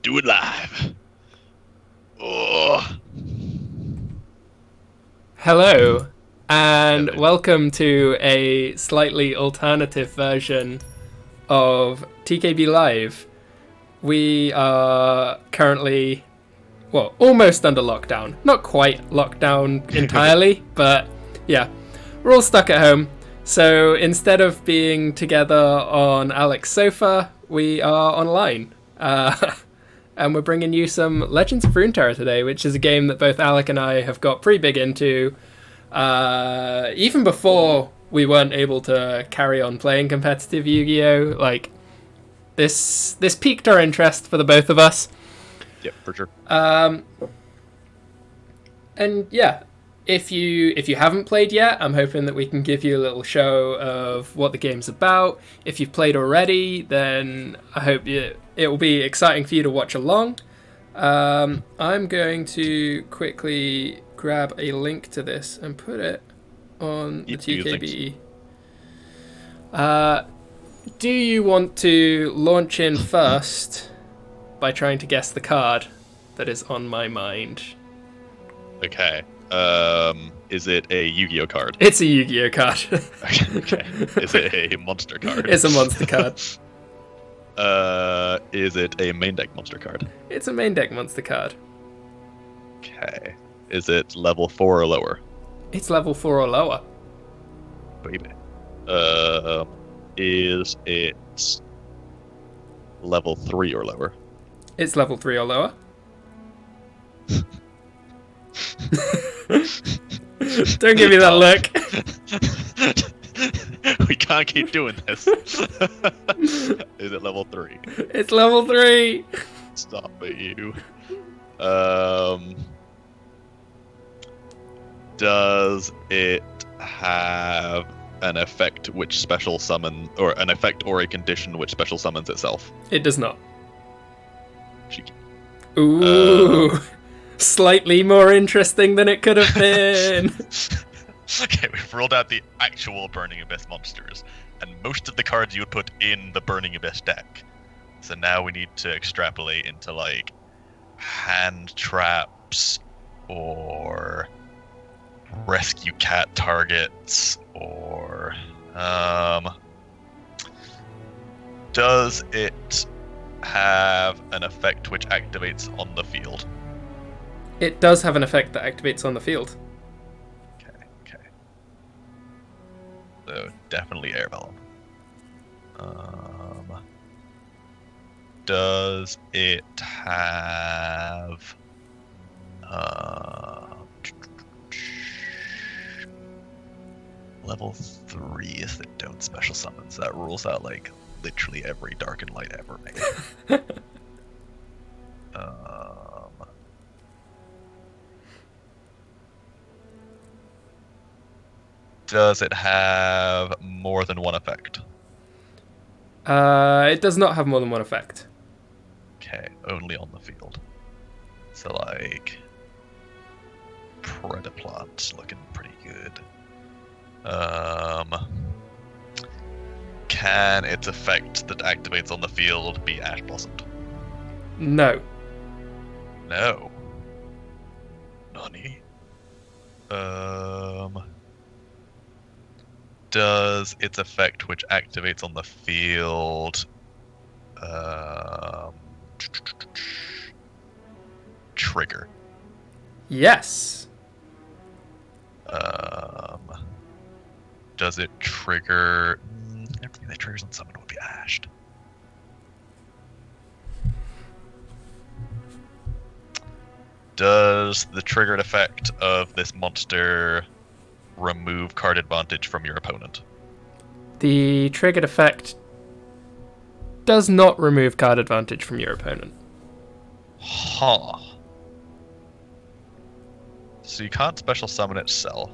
Do it live. Oh. Hello, and Hello. welcome to a slightly alternative version of TKB Live. We are currently, almost under lockdown. Not quite lockdown entirely, but yeah, we're all stuck at home. So instead of being together on Alec's sofa, we are online. And we're bringing you some Legends of Runeterra today, which is a game that both Alec and I have got pretty big into. Even before we weren't able to carry on playing competitive Yu-Gi-Oh! Like, this piqued our interest for the both of us. Yep, for sure. And yeah, if you haven't played yet, I'm hoping that we can give you a little show of what the game's about. If you've played already, then I hope it will be exciting for you to watch along. I'm going to quickly grab a link to this and put it on the TKB. Do you want to launch in first by trying to guess the card that is on my mind? Okay. Is it a Yu-Gi-Oh card? It's a Yu-Gi-Oh card. Okay. Is it a monster card? It's a monster card. Is it a main deck monster card? It's a main deck monster card. Okay. Is it level 4 or lower? It's level 4 or lower. Baby. Is it level 3 or lower? It's level 3 or lower. Don't give me that look. We can't keep doing this. Is it level 3? It's level 3. Stop it, you. Does it have an effect which special summon, or an effect or a condition which special summons itself? It does not. Cheeky. Ooh. Slightly more interesting than it could have been. Okay, we've rolled out the actual Burning Abyss monsters, and most of the cards you would put in the Burning Abyss deck. So now we need to extrapolate into, like, hand traps, or rescue cat targets, or, does it have an effect which activates on the field? It does have an effect that activates on the field. Okay. So definitely Air Vellum. Does it have level 3 is that don't special summon, so that rules out like literally every Dark and Light ever made. Does it have more than one effect? It does not have more than one effect. Okay, only on the field. So, like, Predaplat's looking pretty good. Can its effect that activates on the field be Ash Blossomed? No. No. Nani? Does its effect which activates on the field trigger? Yes. Does it trigger? Everything that triggers on summon would be ashed. Does the triggered effect of this monster remove card advantage from your opponent? The triggered effect does not remove card advantage from your opponent. Huh. So you can't special summon itself.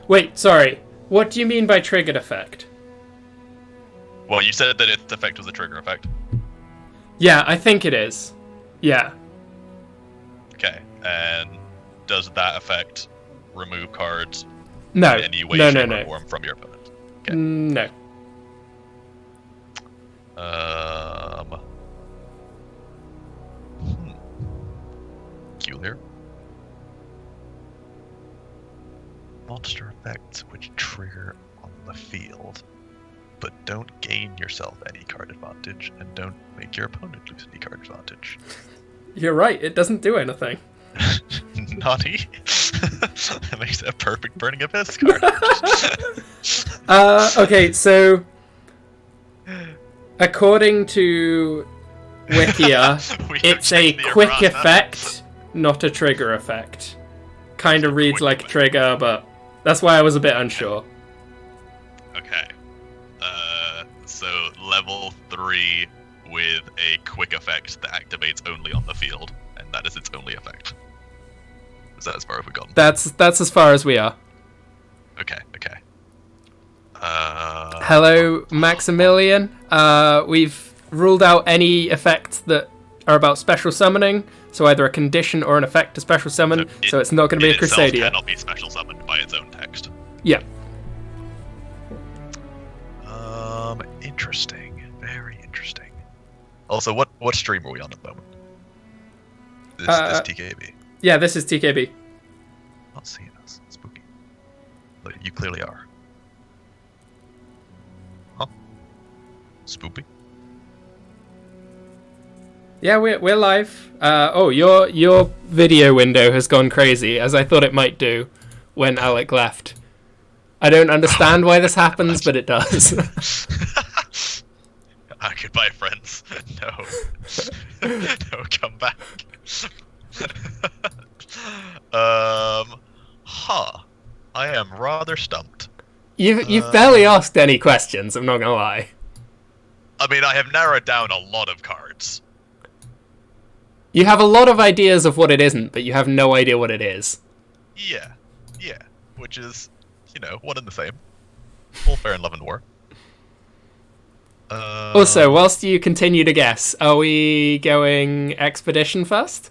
Wait, sorry. What do you mean by triggered effect? Well, you said that its effect was a trigger effect. Yeah, I think it is. Yeah. Okay, and does that effect remove cards No. in any way, No, shape, no, or no. form from your opponent? Okay. No. Clear. Monster effects which trigger on the field, but don't gain yourself any card advantage, and don't make your opponent lose any card advantage. You're right, it doesn't do anything. Naughty. That makes it a perfect Burning Abyss card. Okay, so according to Wikia, it's a quick effect, not a trigger effect. Kind of reads like a trigger, but that's why I was a bit unsure. Okay. So level 3 with a quick effect that activates only on the field, and that is its only effect. Is that as far as we've gotten? That's as far as we are. Okay. Hello, Maximilian. We've ruled out any effects that are about special summoning, so either a condition or an effect to special summon, so it's not going to be a Crusadia. It cannot be special summoned by its own text. Yeah. Interesting. Very interesting. Also, what stream are we on at the moment? This TKB. Yeah, this is TKB. Not seeing us. Spooky. But you clearly are. Huh? Spoopy? Yeah, we're live. Your video window has gone crazy, as I thought it might do when Alec left. I don't understand why this happens, but it does. Goodbye, friends. No. No, come back. I am rather stumped. You've barely asked any questions, I'm not gonna lie. I mean, I have narrowed down a lot of cards. You have a lot of ideas of what it isn't, but you have no idea what it is. Yeah. Which is, one and the same. All fair in love and war. Also, whilst you continue to guess, are we going Expedition first?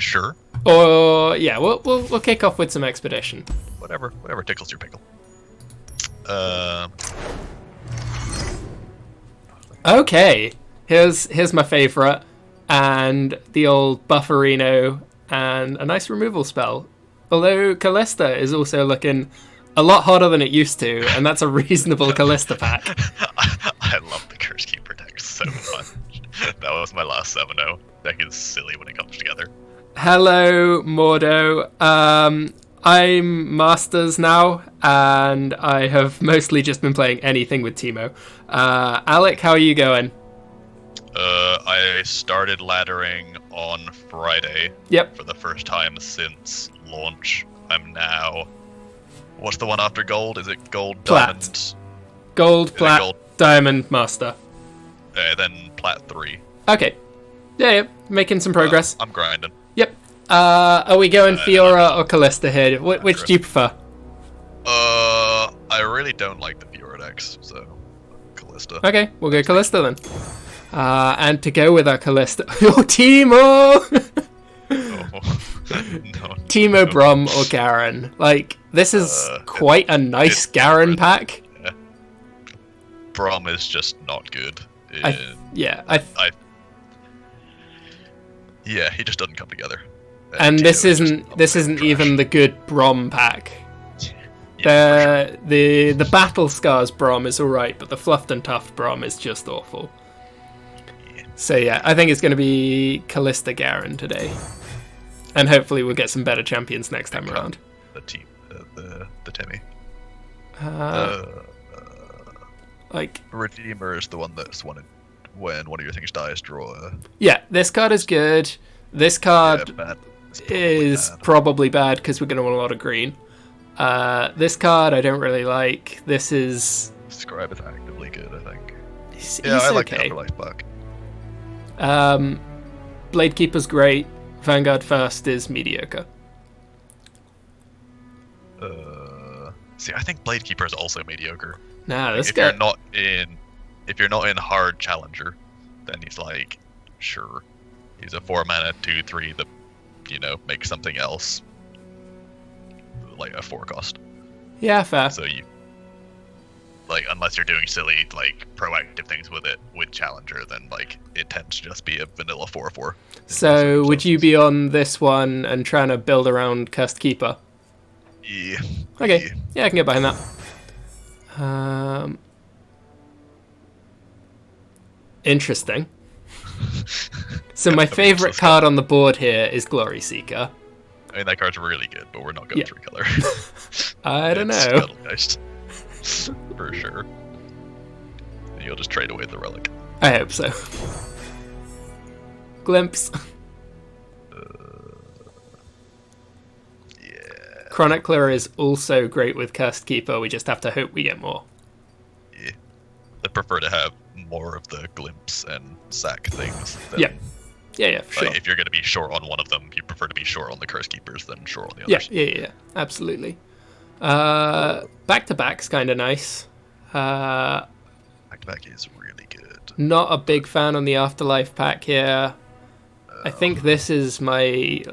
Sure. Or yeah, we'll kick off with some Expedition. Whatever tickles your pickle. Okay, here's my favourite, and the old Bufferino, and a nice removal spell. Although Callista is also looking a lot hotter than it used to, and that's a reasonable Callista pack. I love the Curse Keeper deck so much. That was my last 7-0. Deck is silly when it comes together. Hello, Mordo. I'm Masters now, and I have mostly just been playing anything with Teemo. Alec, how are you going? I started laddering on Friday. Yep. For the first time since launch. I'm now... What's the one after gold? Is it gold, Plat. diamond? Gold, plat, diamond, master. Then plat 3. Okay. Yeah, making some progress. I'm grinding. Yep. Are we going Fiora or Callista here? Which do you prefer? I really don't like the Fiora decks, so Callista. Okay, we'll go Callista then. And to go with our Callista... Oh, Teemo! No. Teemo, Brom, or Garen. Like, this is quite a nice Garen pack. Yeah. Brom is just not good. Yeah, he just doesn't come together. And this isn't even the good Brom pack. Yeah, the Battle Scars Brom is alright, but the Fluffed and Tuffed Brom is just awful. Yeah. So yeah, I think it's going to be Callista Garen today. And hopefully we'll get some better champions next time around. The team, the Timmy. Like Redeemer is the one that's wanted when one of your things dies. Draw. Yeah, this card is good. This card is probably bad because we're going to want a lot of green. This card I don't really like. This is... Scribe is actively good, I think. He's I like okay. the Afterlife buck. Bladekeeper's great. Vanguard First is mediocre. See, I think Bladekeeper is also mediocre. Nah, this if guy... If you're not in hard challenger, then he's like, sure. He's a 4-mana 2/3 that, makes something else like a 4 cost. Yeah, fair. So Like, unless you're doing silly, like, proactive things with it with Challenger, then, like, it tends to just be a vanilla 4/4. So, would you be on this one and trying to build around Cursed Keeper? Yeah. Okay. Yeah, I can get behind that. Interesting. So my favorite card on the board here is Glory Seeker. I mean, that card's really good, but we're not going 3-color. I don't know. Skullgeist. For sure. You'll just trade away the relic. I hope so. Glimpse. Yeah. Chronicler is also great with Cursed Keeper. We just have to hope we get more. Yeah. I'd prefer to have more of the glimpse and sack things. Yeah, for sure. Like, if you're going to be short on one of them, you prefer to be short on the Curse Keepers than short on the others. Yeah, absolutely. Back to back's kind of nice. Back to back is really good. Not a big fan on the Afterlife pack here. I think this is my...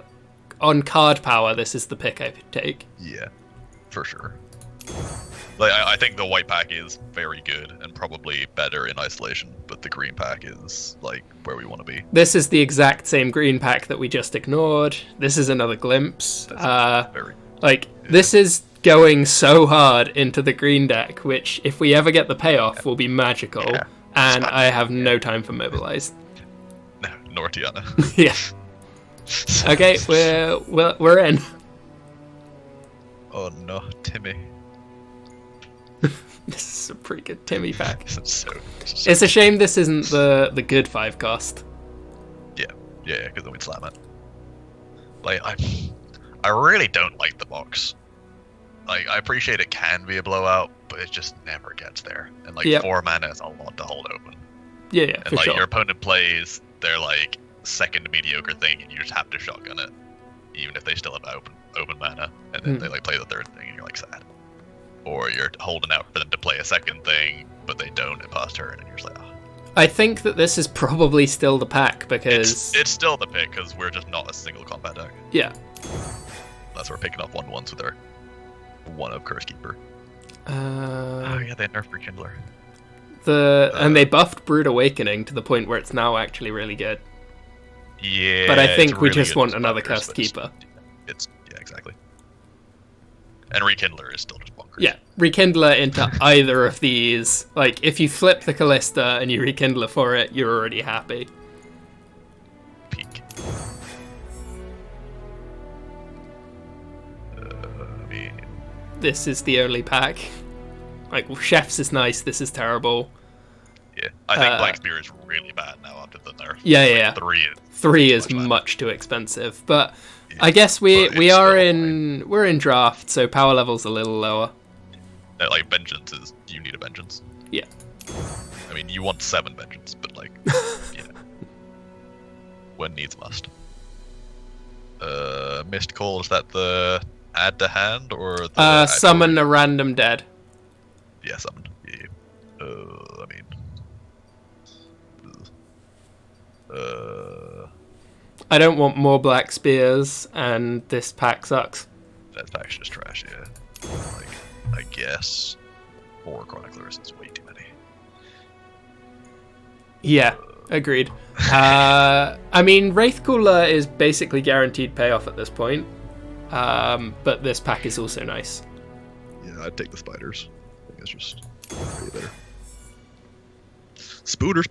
On card power, this is the pick I would take. Yeah, for sure. Like, I think the white pack is very good and probably better in isolation, but the green pack is, like, where we want to be. This is the exact same green pack that we just ignored. This is another glimpse. This is going so hard into the green deck, which, if we ever get the payoff, will be magical. Yeah. And I have no time for Mobilize. No, nor Tiana. Yeah. Okay, we're in. Oh no, Timmy. This is a pretty good Timmy pack. so it's a shame this isn't the good 5 cost. Yeah, because then we'd slam it. Like, I really don't like the box. Like, I appreciate it can be a blowout, but it just never gets there. And, like, 4 mana is a lot to hold open. Yeah, and, like, your opponent plays their, like, second mediocre thing, and you just have to shotgun it, even if they still have open mana, and then they, like, play the third thing, and you're, like, sad. Or you're holding out for them to play a second thing, but they don't at past turn, and you're just like, oh. I think that this is probably still the pack, because... It's still the pick, because we're just not a single combat deck. Yeah. Unless we're picking up 1/1s with our 1 Curse Keeper. Oh yeah, they nerfed Rekindler. And they buffed Brood Awakening to the point where it's now actually really good. Yeah. But I think we just want another Cursed Keeper. Yeah, exactly. And Rekindler is still just bonkers. Yeah, Rekindler into either of these. Like, if you flip the Callista and you Rekindler for it, you're already happy. Peak. This is the only pack. Like, Chef's is nice, this is terrible. Yeah, I think Black Spear is really bad now after the nerf. Yeah. 3 is much too expensive, but I guess we're in draft, so power level's a little lower. Like, Vengeance is, you need a Vengeance. Yeah. I mean, you want 7 Vengeance, but, like, yeah. When needs must. Mist Call, is that the add to hand, or the... summon a random dead. Yeah, summon. Yeah. I mean... I don't want more Black Spears, and this pack sucks. That pack's just trash, yeah. Like, I guess 4 Chroniclers is way too many. Yeah, agreed. I mean, Wraithcooler is basically guaranteed payoff at this point, but this pack is also nice. Yeah, I'd take the spiders. I think it's just way better. Spooters.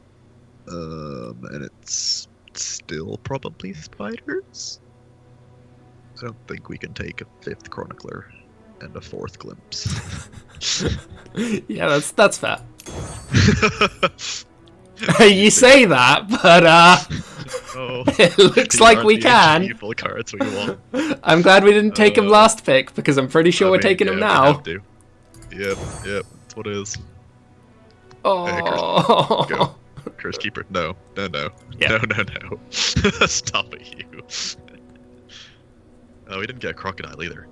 And it's still probably spiders. I don't think we can take a 5th Chronicler and a 4th Glimpse. Yeah, that's fair. You say that, but it looks like we can. Evil cards we want. I'm glad we didn't take him last pick, because I'm pretty sure we're taking him now. Yep, that's what it is. Oh. Go. Curse Keeper. No. Yep. No. Stop it, you. Oh, we didn't get a Crocodile either.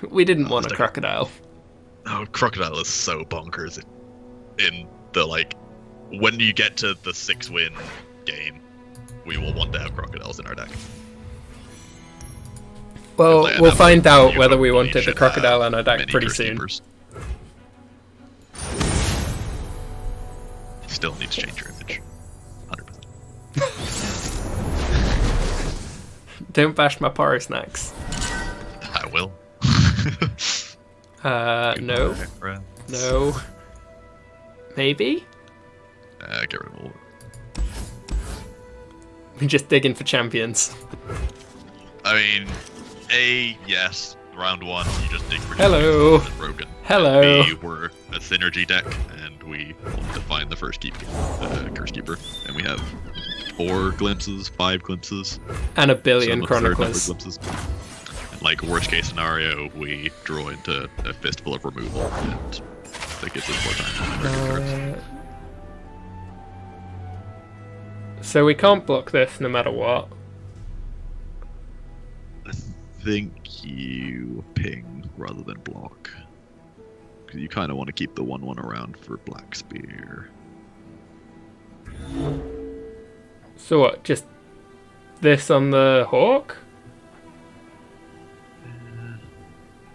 We didn't want a Crocodile. Oh, Crocodile is so bonkers in the, like, when you get to the 6-win game, we will want to have Crocodiles in our deck. Well, we'll find out whether we wanted the Crocodile in our deck pretty soon. still need to change your image. 100%. Don't bash my Paro snacks. I will. No. No. Maybe? Get rid of all. We're just digging for champions. I mean, A, yes. Round 1, you just dig for Hello. broken. Hello. B, we're a synergy deck, and we want to find the first Curse Keeper. And we have 4 glimpses, 5 glimpses. And a billion some absurd number of chroniclers. glimpses. And like, worst case scenario, we draw into a Fistful of Removal, and that gives us more time to break cards. So we can't block this no matter what. I think you ping rather than block. Because you kind of want to keep the 1/1 around for Black Spear. So what, just this on the Hawk?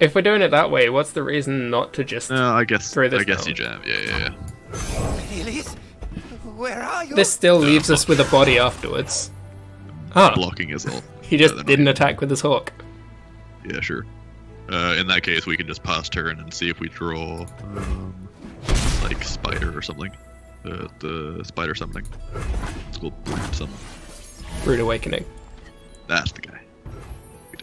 If we're doing it that way, what's the reason not to just No, I guess throw this you down? jam. Yeah. Lilies, where are you? This still leaves us with a body afterwards. Ah, Blocking is all. he just they're not didn't even- attack with his Hawk. Yeah, sure. In that case, we can just pass turn and see if we draw, like Spider or something. The Spider summoning. It's called Brood Summon. Rude Awakening. That's the guy. We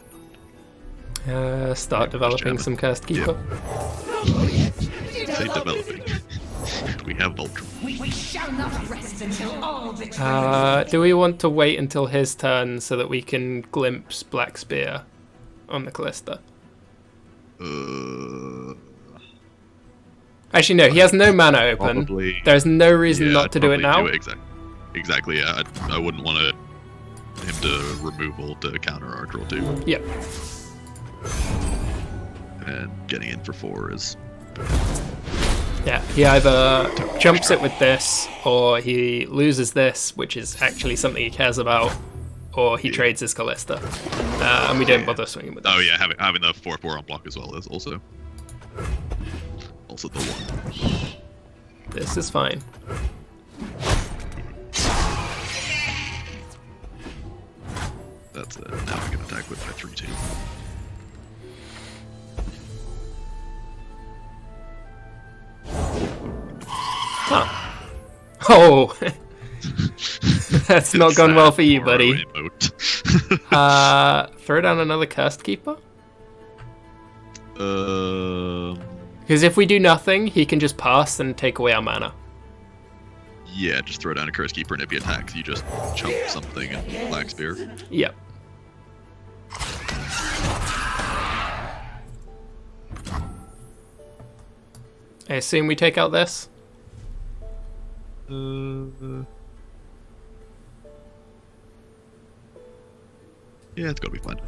did. Start developing jamming. some Cursed Keeper. Say developing. We have Voltron. We shall not rest until all betrayals. Do we want to wait until his turn so that we can glimpse Black Spear on the Callista? Actually, no, he has no mana open. Probably. There's no reason not I'd to do it probably now. Exactly. Yeah, I wouldn't want him to removal to counter our draw 2. Yep. And getting in for 4 is. Yeah, he either jumps it with this, or he loses this, which is actually something he cares about, or he trades his Callista. And we don't bother swinging with this. Oh yeah, having the 4/4 on block as well is also the 1. This is fine. That's it. Now we can attack with my 3/2. Huh. Oh! That's not gone well for you, buddy. Throw down another Cursed Keeper? Because if we do nothing, he can just pass and take away our mana. Yeah, just throw down a Curse Keeper, and if he attacks, you just chump something and Black Spear. Yep. I assume we take out this? Yeah, it's gonna be fine.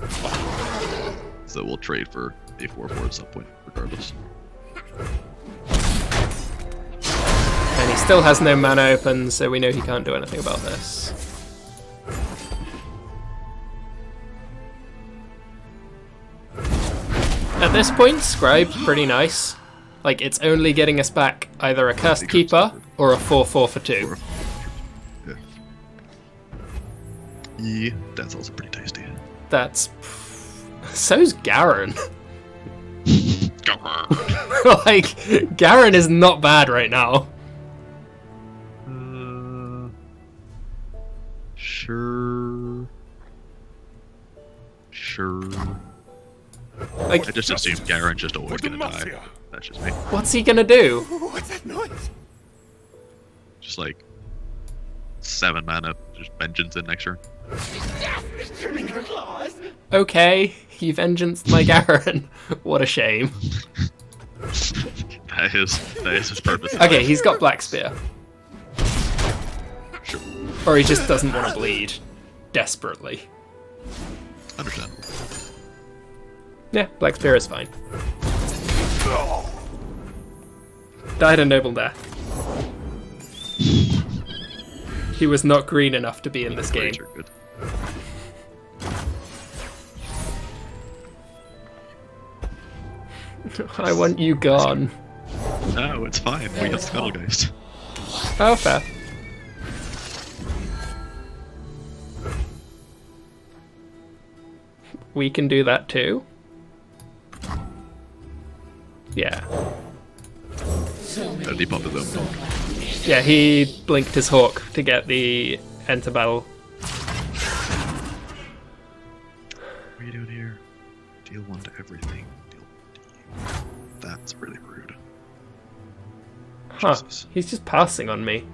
So we'll trade for a 4/4 at some point, regardless. And he still has no mana open, so we know he can't do anything about this. At this point, Scribe's pretty nice. Like, it's only getting us back either a Cursed Keeper or a 4/4 for 2. Yeah. Yeah, that's also pretty tasty. That's... So's Garen. Like, Garen is not bad right now. Sure. Like, I just assume Garen's just always gonna die. That's just me. what's he gonna do? What's that noise? Just like 7 mana, just vengeance in next turn. Trimming her claws. Okay, he vengeanced my Garen. What a shame. That is his purpose. Okay, he's got Black Spear. Sure. Or he just doesn't want to bleed. Desperately. Understandable. Yeah, Black Spear is fine. Died a noble death. He was not green enough to be in this game. Grades are good. I want you gone. No, it's fine. We have Skullgeist. Oh, fair. We can do that too. Yeah. He popped his own dog. Yeah, he blinked his hawk to get the enter battle. What are you doing here? Deal 1 to everything. Deal 1 to you. That's really rude. Huh. Jesus. He's just passing on me.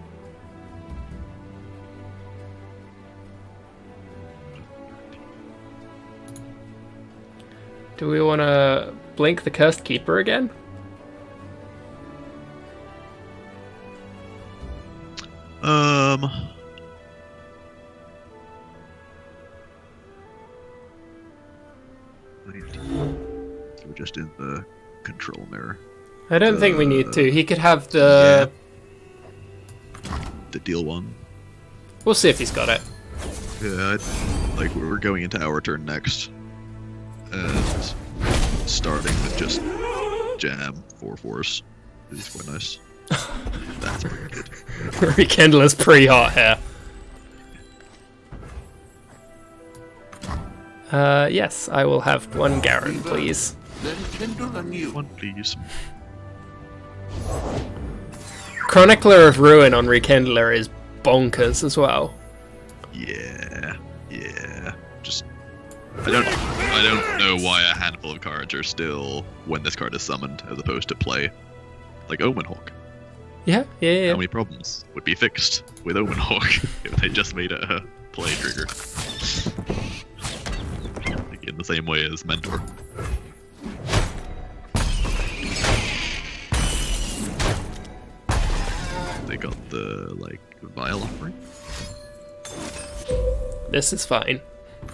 Do we want to blink the Cursed Keeper again? So we're just in the control mirror. I don't think we need to. He could have the... The deal 1. We'll see if he's got it. Yeah, like we're going into our turn next. And starting with just jam 4/4s is quite nice. That's pretty good. Rekindler's pretty hot here. Yes, I will have 1 Garen, please. Then kindle anew. 1, please. Chronicler of Ruin on Rekindler is bonkers as well. Yeah. Just I don't know why a handful of cards are still when this card is summoned as opposed to play. Like Omen Hawk. Yeah. How many problems would be fixed with Omen Hawk if they just made it a play trigger? Like in the same way as Mentor. They got the Vial offering. This is fine.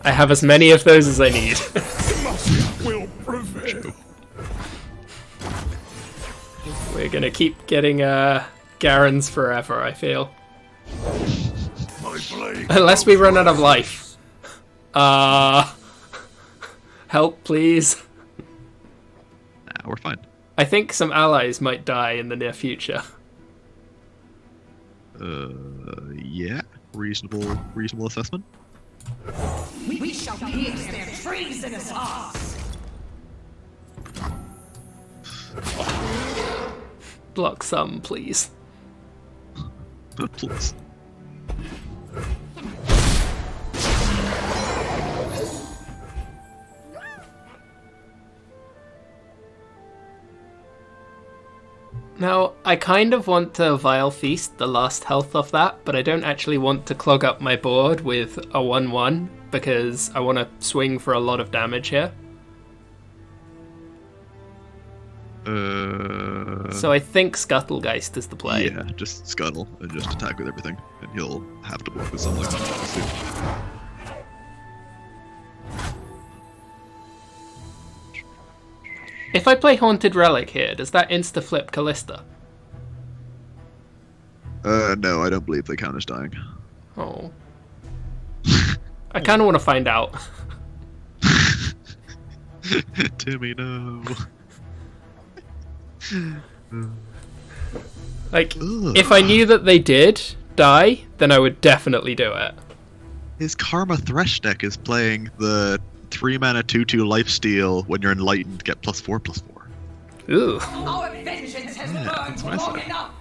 I have as many of those as I need. Will prevail. We're gonna keep getting Garens forever, I feel. My blade. Unless we run out of life. Help, please. Nah, we're fine. I think some allies might die in the near future. Yeah. Reasonable assessment. We shall pierce their treasonous hearts. Block some, please. Please. Now, I kind of want to Vile Feast the last health of that, but I don't actually want to clog up my board with a 1/1 because I want to swing for a lot of damage here. So I think Scuttlegeist is the play. Yeah, just scuttle and just attack with everything, and he'll have to block with something like that soon. If I play Haunted Relic here, does that insta-flip Callista? No, I don't believe they count as dying. Oh. I kind of want to find out. Timmy, no. Like, Ugh. if I knew that they did die, then I would definitely do it. His Karma Thresh deck is playing the 3-mana 2/2 lifesteal when you're enlightened, get +4/+4. Ooh. Our vengeance has Yeah, burned that's what I long said. enough.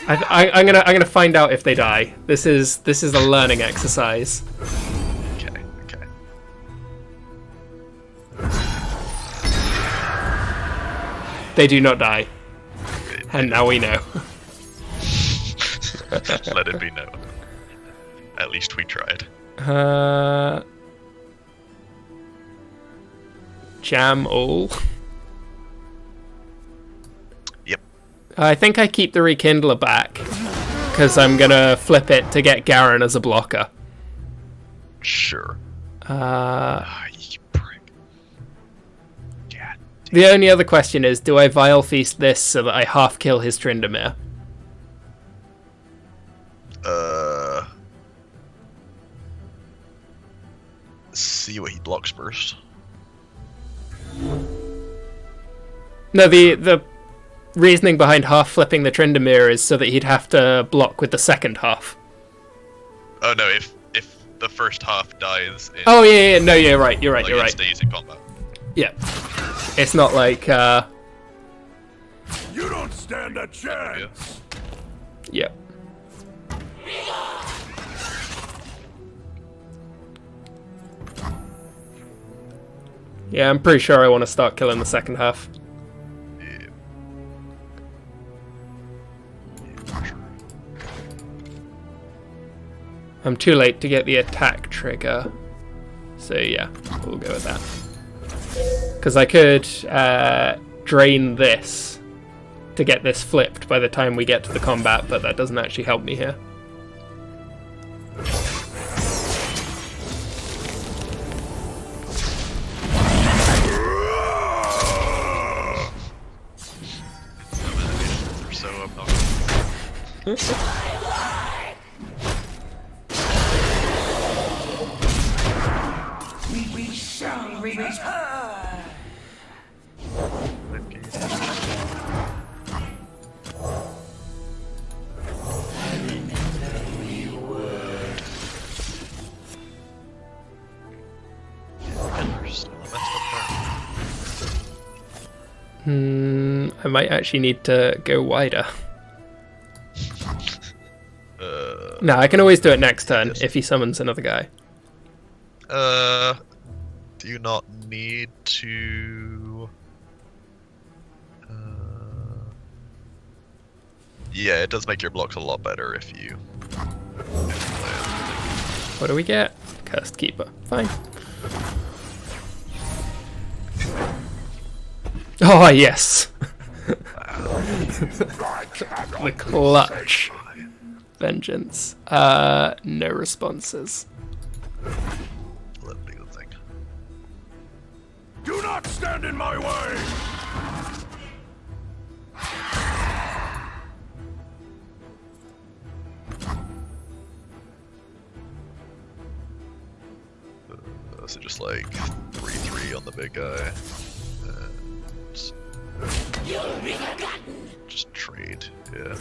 I'm gonna find out if they die. This is a learning exercise. Okay. They do not die, and now we know. Let it be known. At least we tried. Jam all. Yep. I think I keep the Rekindler back because I'm gonna flip it to get Garen as a blocker. Sure. You prick. God. The only other question is, do I Vile Feast this so that I half kill his Tryndamere? See what he blocks first. No, the reasoning behind half flipping the Tryndamere is so that he'd have to block with the second half. Oh no, if the first half dies in, Oh yeah, no, you're right, you're like, right. it stays in combat. Yeah. It's not like, You don't stand a chance. yeah. Yeah, I'm pretty sure I want to start killing the second half. Yeah. I'm too late to get the attack trigger. So yeah, we'll go with that. Because I could drain this to get this flipped by the time we get to the combat, but that doesn't actually help me here. They're so obnoxious. We shall return. I might actually need to go wider. No, I can always do it next turn if he summons another guy. Do you not need to? Yeah, it does make your blocks a lot better if you. What do we get? Cursed Keeper. Fine. Oh, yes. The clutch. Vengeance. No responses. Let me do the thing. Do not stand in my way. So just like 3/3 on the big guy. Just trade, yeah.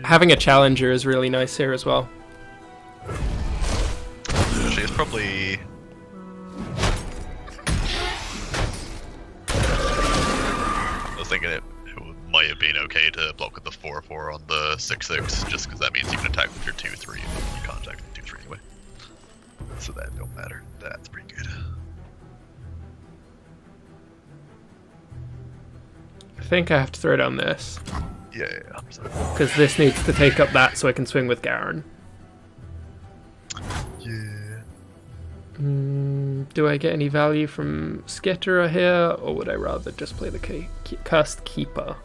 Having a challenger is really nice here as well. She's probably. I was thinking it might have been okay to block with the 4/4 on the 6/6, just because that means you can attack with your 2/3, but you can't attack with 2/3 anyway. So that don't matter. That's pretty good. I think I have to throw down this. Yeah. Because this needs to take up that so I can swing with Garen. Yeah. Do I get any value from Skitterer here, or would I rather just play the Cursed Keeper?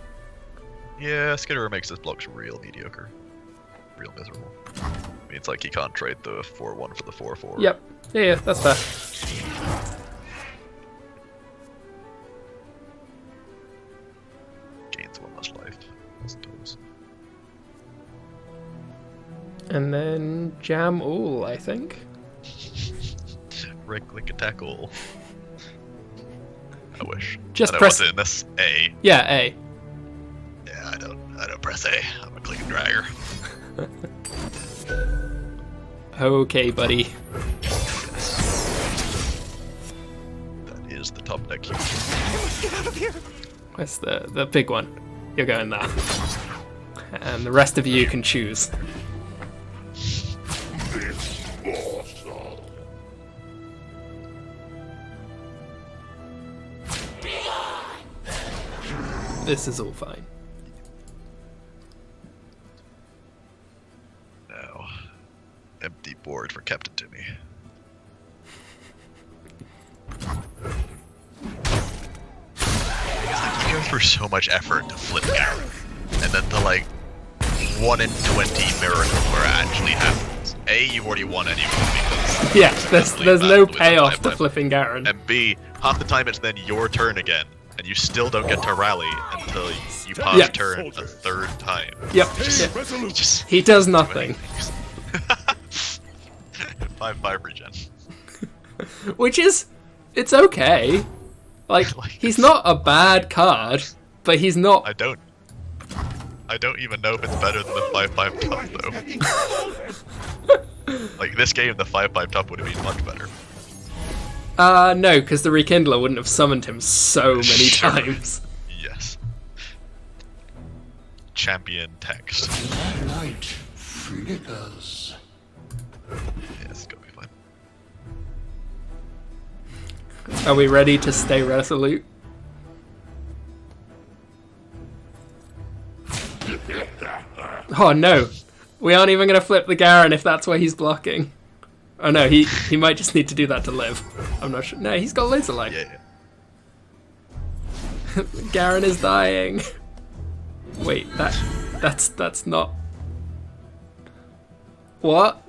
Yeah, Skitterer makes his blocks real mediocre. Real miserable. Means like he can't trade the 4/1 for the 4/4. Yep. Yeah, that's fair. Gains 1 less life, I suppose. And then Jam all, I think. Right click attack all. I wish. Just I know press what's in this. A. Yeah, A. Yeah, I don't press A. I'm a click and dragger. Okay, buddy. That is the top deck here. Where's the big one? You're going there. And the rest of you can choose. This is all fine. Now, empty board for Captain Timmy. Like, you go through so much effort to flip Garen, and then the like 1 in 20 miracle where it actually happens. A, you've already won anyway because Yeah, there's no bad payoff with to the flipping Garen. and B, half the time it's then your turn again, and you still don't get to rally until you pass Yeah. turn a third time. Yep. Change Yeah. resolution. Just He does nothing. 5/5 regen. Which is, it's okay. Like, he's not a bad card, but he's not. I don't even know if it's better than the 5/5 top though. Like this game, the 5/5 top would have been much better. No, because the Rekindler wouldn't have summoned him so many Sure. times. Yes. Champion text. Light flickers. Yeah, it's gonna be fine. Are we ready to stay resolute? Oh no, we aren't even going to flip the Garen if that's where he's blocking. Oh no, he might just need to do that to live. I'm not sure. No, he's got laser light. Yeah. Garen is dying. Wait, that's not. What?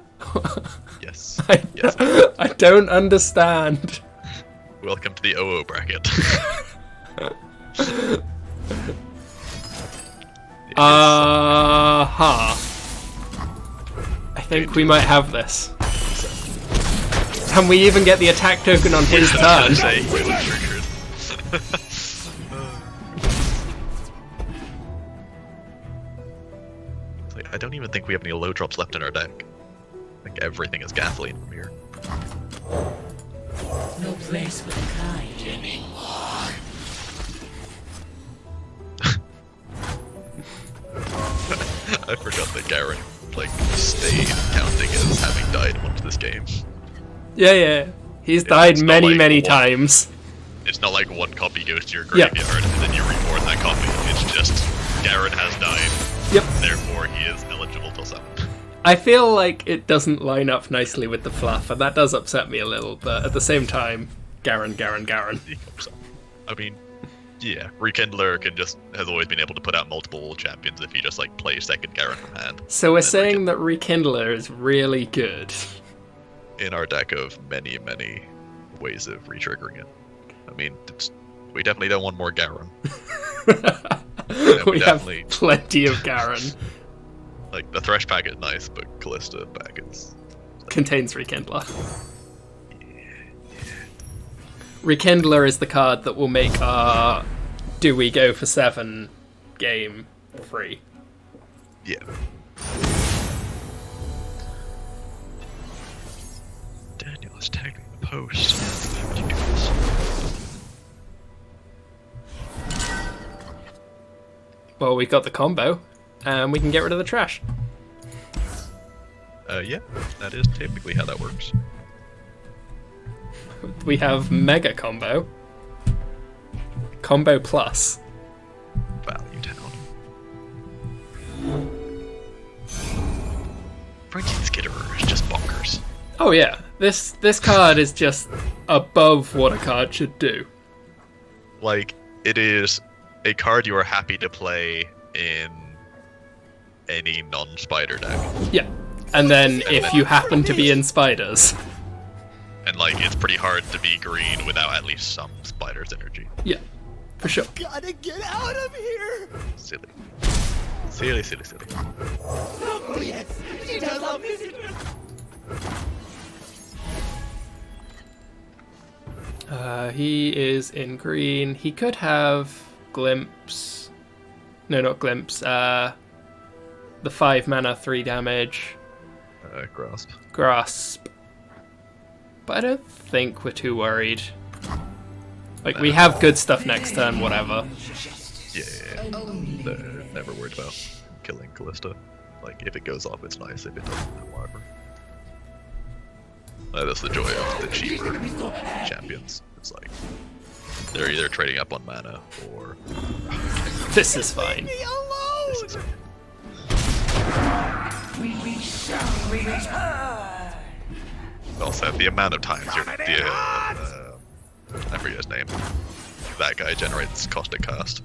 Yes. Yes. I don't understand. Welcome to the OO bracket. I think we might have this. Can we even get the attack token on his turn? Say he was triggered. It's like, I don't even think we have any low drops left in our deck. Like everything is Gathling from here. No place for the kind anymore. I forgot that Garen like stayed counting as having died once this game. Yeah. He's died It's not many, like many one- times. It's not like one copy goes to your Yep. graveyard and then you reborn that copy. It's just Garen has died. Yep. Therefore, he is eligible to summon. I feel like it doesn't line up nicely with the fluff, and that does upset me a little, but at the same time, Garen. I mean, yeah, Rekindler has always been able to put out multiple champions if you just like play second Garen from hand. So we're Then saying that Rekindler is really good. In our deck of many, many ways of retriggering it. I mean, we definitely don't want more Garen. We have definitely- plenty of Garen. Like, the Thresh pack is nice, but Callista pack is... Contains Rekindler. Rekindler is the card that will make our Do We Go for 7 game free. Yeah. Daniel is tagging the post. Ridiculous. Well, we've got the combo, and we can get rid of the trash. Yeah, that is typically how that works. We have Mega Combo. Combo Plus. Value Town. Frankie Skitterer is just bonkers. Oh yeah, this card is just above what a card should do. Like, it is a card you are happy to play in any non-spider deck. Yeah. And then if you happen to be in spiders. And, like, it's pretty hard to be green without at least some spider's energy. Yeah, for sure. Gotta get out of here! Silly. Silly. Oh yes, she does love visitors! He is in green. He could have Glimpse. No, not Glimpse. The 5 mana, 3 damage. Grasp. Grasp. But I don't think we're too worried. Like, we have good stuff next turn, whatever. Yeah. Never worried about killing Callista. Like, if it goes off, it's nice. If it doesn't, then whatever. That's the joy of the cheaper champions. It's like, they're either trading up on mana, or... This is fine. This is We shall return. also the amount of times I forget his name. That guy generates Caustic Cast.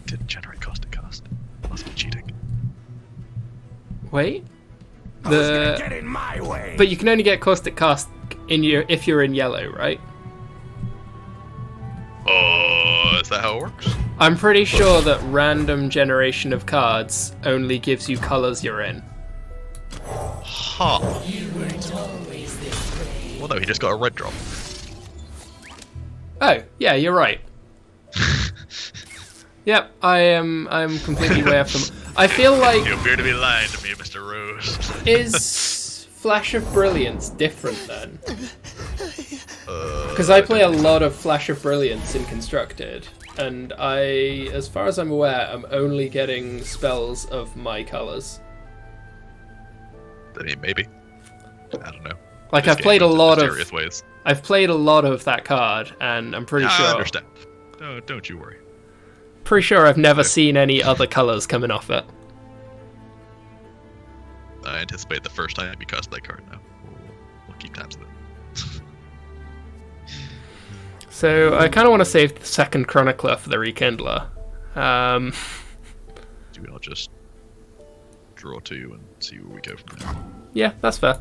Didn't generate Caustic Cast. Must be cheating. Wait. Get in my way! But you can only get Caustic Cast if you're in yellow, right? Oh, is that how it works? I'm pretty sure that random generation of cards only gives you colors you're in. Huh. You weren't always this way. Well, no, he just got a red drop. Oh, yeah, you're right. Yep, I'm completely way off the... I feel like... You appear to be lying to me, Mr. Rose. Is Flash of Brilliance different then? Because I play a lot of Flash of Brilliance in Constructed, and I, as far as I'm aware, am only getting spells of my colours. I mean, maybe. I don't know. Like, This I've game played a goes in lot of... mysterious ways. I've played a lot of that card, and I'm pretty sure... I understand. No, don't you worry. Pretty sure I've never seen any other colours coming off it. I anticipate the first time you cast that card now. We'll keep tabs of it. So, I kind of want to save the second Chronicler for the Rekindler. Do we not just draw 2 and see where we go from there? Yeah, that's fair.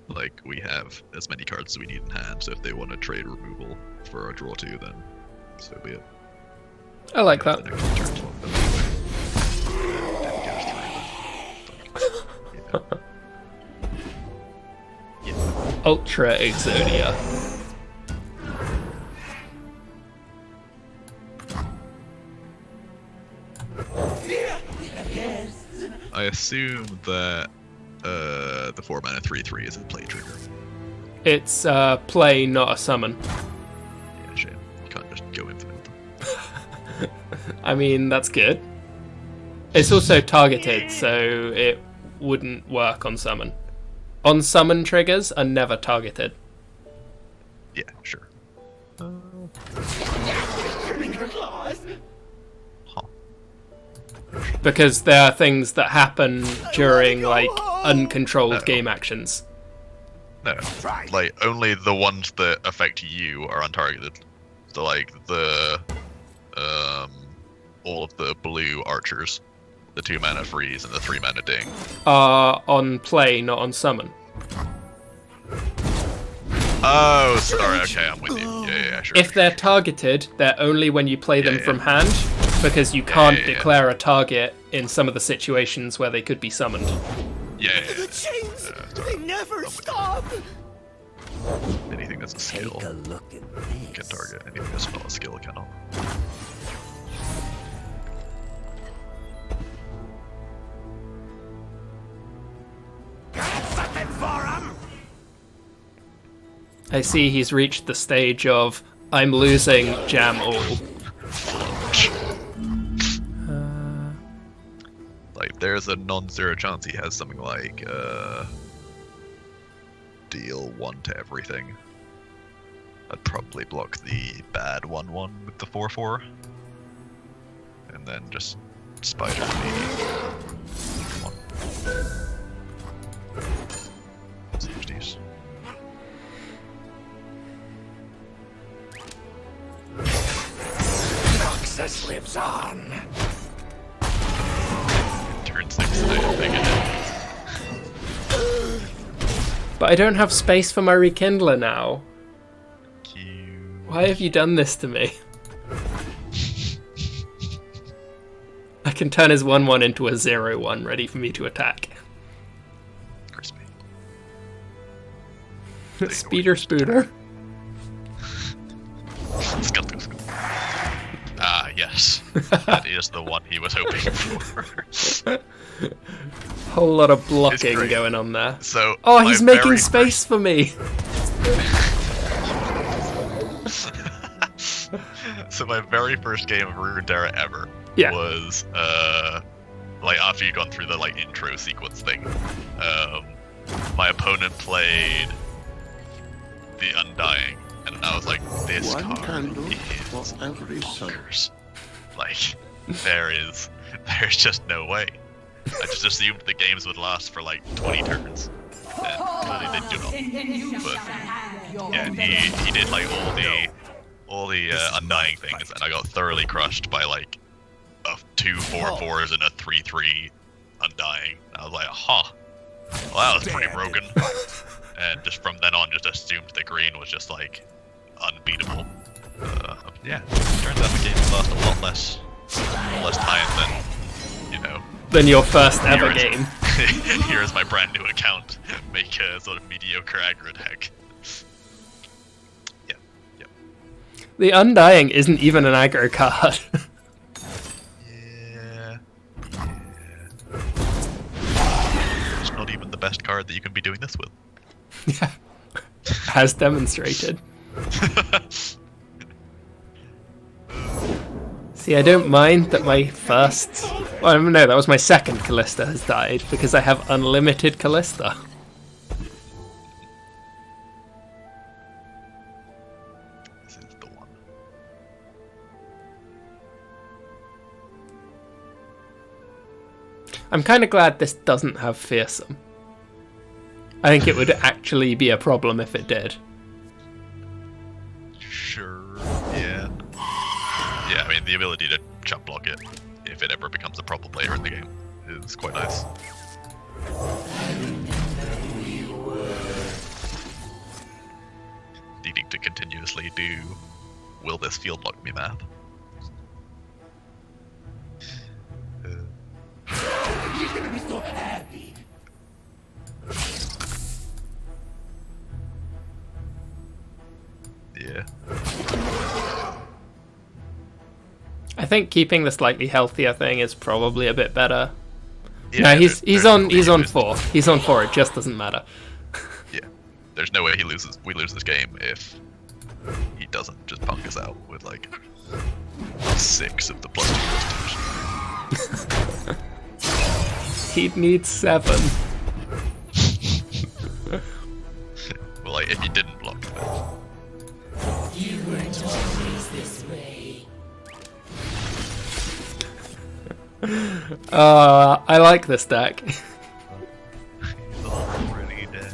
Like, we have as many cards as we need in hand, so if they want to trade removal for a draw 2, then so be it. I like that. The next turn swap them anyway. Didn't get us through, but... Yeah. Ultra Exodia. I assume that the 4-mana 3/3 is a play trigger. It's play, not a summon. Yeah, shame. You can't just go infinite. I mean, that's good. It's also targeted, so it wouldn't work on summon. On summon triggers are never targeted. Yeah, sure. Huh. Because there are things that happen during, like, uncontrolled game actions. No, like, only the ones that affect you are untargeted. So, like, the, all of the blue archers, the 2-mana freeze and the 3-mana ding. Are on play, not on summon. Oh, sorry, okay, I'm with you. Yeah, sure. If they're targeted, they're only when you play them from hand, because you can't declare a target in some of the situations where they could be summoned. Yeah. The chains, they never stop. Anything that's a skill Take a look at can target. Anything that's not a skill cannot. Got something for 'em. I see he's reached the stage of, I'm losing, jam all. Like, there's a non-zero chance he has something like, deal 1 to everything. I'd probably block the bad 1/1 with the 4/4. And then just spider me. Come on. CHDs. Roxas lives on. Turn 6, I think it is. But I don't have space for my Rekindler now. Cute. Why have you done this to me? I can turn his 1/1 into a 0/1, ready for me to attack. Crispy. Speeder Spooter. Ah, yes. That is the one he was hoping for. Whole lot of blocking great. going on there. So, Oh, my he's making very space for me. So my very first game of Runeterra ever was like after you'd gone through the like intro sequence thing. My opponent played the Undying, and I was like, this One card candle is for every sun. bonkers. Like, there's just no way. I just assumed the games would last for like 20 turns, and clearly they do not. But yeah, and he did like all the Undying things, and I got thoroughly crushed by like a 2 4/4s and a 3/3 Undying. And I was like, huh, well, that was pretty broken. And just from then on, just assumed the green was just like unbeatable. Yeah, turns out the games last a lot less time than, you know. Than your first ever game. Here's my brand new account. Make a sort of mediocre aggro deck. Yeah. The Undying isn't even an aggro card. Yeah. It's not even the best card that you can be doing this with. Yeah. As demonstrated. See, I don't mind that my first... Well, no, that was my second Callista has died, because I have unlimited Callista. This is the one. I'm kind of glad this doesn't have Fearsome. I think it would actually be a problem if it did. Sure. Yeah. Yeah, I mean, the ability to chump block it, if it ever becomes a problem later in the game, is quite nice. Needing to continuously do will this field lock me math. He's gonna be so happy. Yeah. I think keeping the slightly healthier thing is probably a bit better. Yeah, No, he's there's on no way he's he on loses. 4. He's on 4. It just doesn't matter. Yeah. There's no way we lose this game if he doesn't just punk us out with like 6 of the +2/+2s. He'd need 7. Well, like if you didn't block it. You weren't always this way. I like this deck. He's already dead.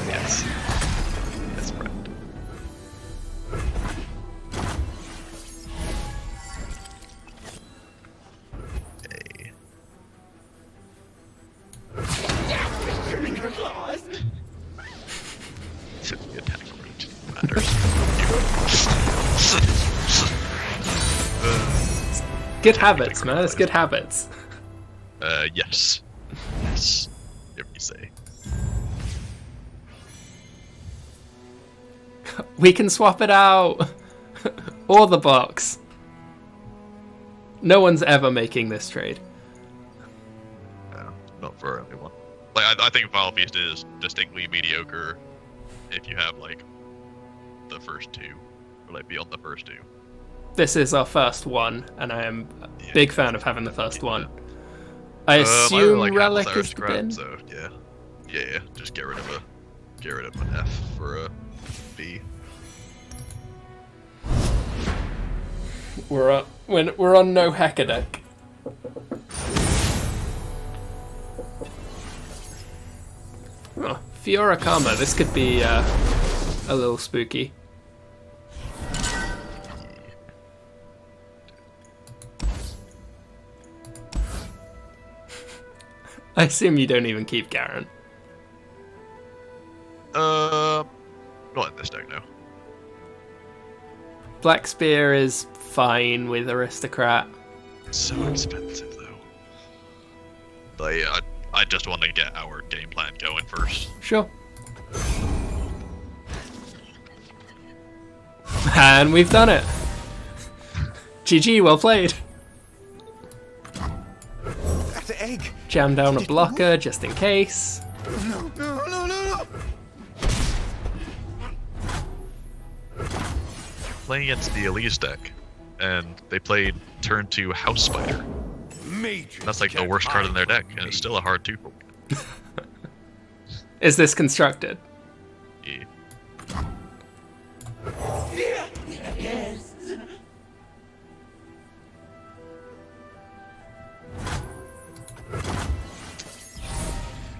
Yes. Yes, friend. Okay. So the attack rate matters. Good habits, man. It's good habits. Yes. Yes. If you say. We can swap it out. Or the box. No one's ever making this trade. Not for everyone. Like, I think Vile Feast is distinctly mediocre if you have, like, the first 2. Or, like, beyond the first 2. This is our first one, and I am a Yeah. big fan of having the first Yeah. one. I I assume like Relic Atlas is the Aristocrat, bin. so yeah. Yeah, just get rid of an F for a B. We're on no hacker deck. Oh, Fiora Karma. This could be a little spooky. I assume you don't even keep Garen. Not in this deck, no. Black Spear is fine with Aristocrat. So expensive, though. Like, I just want to get our game plan going first. Sure. And we've done it. GG, well played. That's the egg. Jam down a blocker just in case. No, no, no, no, no. Playing against the Elise deck, and they played turn 2 House Spider. Major. That's like the worst card in their deck, and it's still a hard 2 for me. Is this constructed? Yeah. Yes.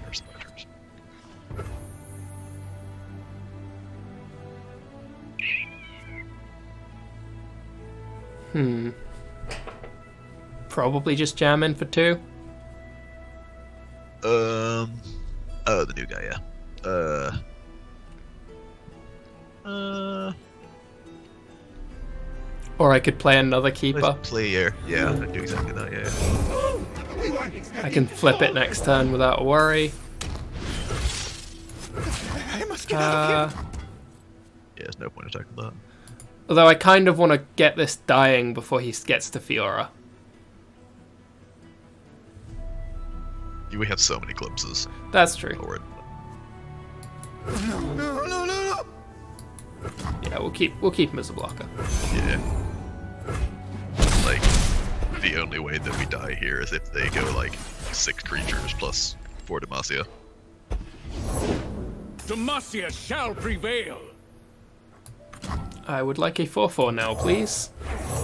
There's spiders. Probably just jam in for 2. Oh, the new guy, yeah. Or I could play another keeper. Player. Yeah, I do exactly that, yeah. I can flip it next turn without a worry. I must get out of here. Yeah, there's no point attacking that. Although I kind of want to get this dying before he gets to Fiora. We have so many glimpses. That's true. Forward. No. Yeah, we'll keep him as a blocker. Yeah. Like, the only way that we die here is if they go like 6 creatures plus 4 Demacia. Demacia shall prevail. I would like a 4/4 now, please.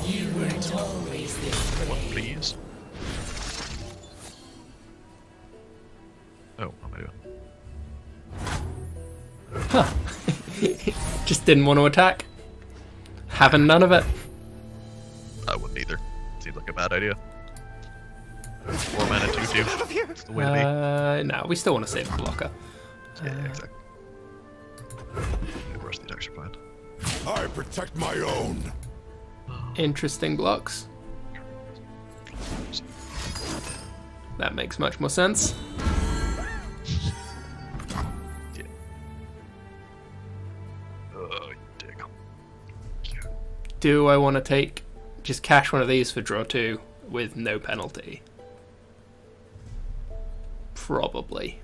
You weren't always this One, brave. please. Oh, what am I doing? Just didn't want to attack. Having none of it. I wouldn't either. Seems like a bad idea. 4 mana, 2/2. That's the way to be. No, we still want to save the blocker. Yeah, exactly. The rest of the decks are fine. I protect my own. Interesting blocks. That makes much more sense. Yeah. Dick. Do I want to just cash one of these for draw 2 with no penalty? Probably.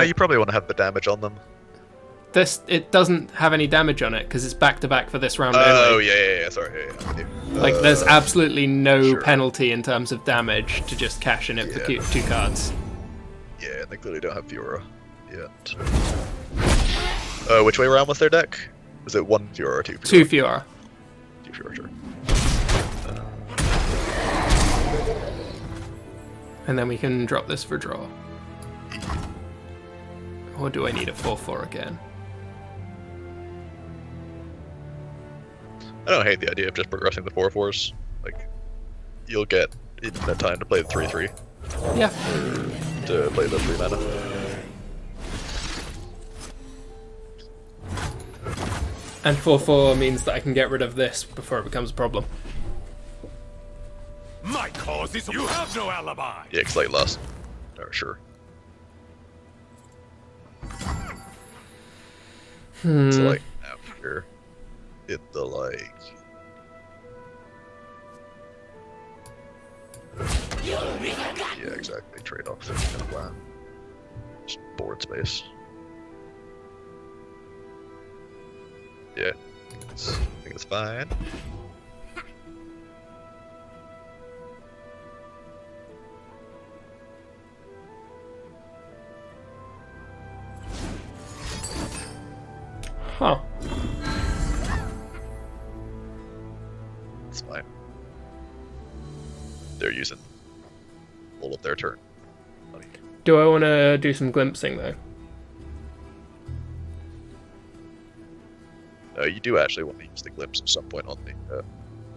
You probably want to have the damage on them. It doesn't have any damage on it because it's back to back for this round Oh, only. yeah, sorry. Yeah, I'm with you. Like, there's absolutely no sure. penalty in terms of damage to just cash in it for Yeah. 2 cards. Yeah, and they clearly don't have Fiora yet. Which way around was their deck? Was it 1 Fiora or 2 Fiora? 2 Fiora. 2 Fiora, sure. And then we can drop this for draw. Or do I need a 4/4 again? I don't hate the idea of just progressing the 4/4s. Like, you'll get infinite time to play the 3/3, Yeah. to play the 3 mana. And 4/4 means that I can get rid of this before it becomes a problem. My cause is you have no alibi. Yeah, it's like last. Or sure. So, like, out here, in the, like... Yeah, exactly. Trade-off kind of plan. Just board space. Yeah. I think it's fine. Huh. It's fine. They're using all of their turn. Do I want to do some glimpsing though? You do actually want to use the glimpse at some point on the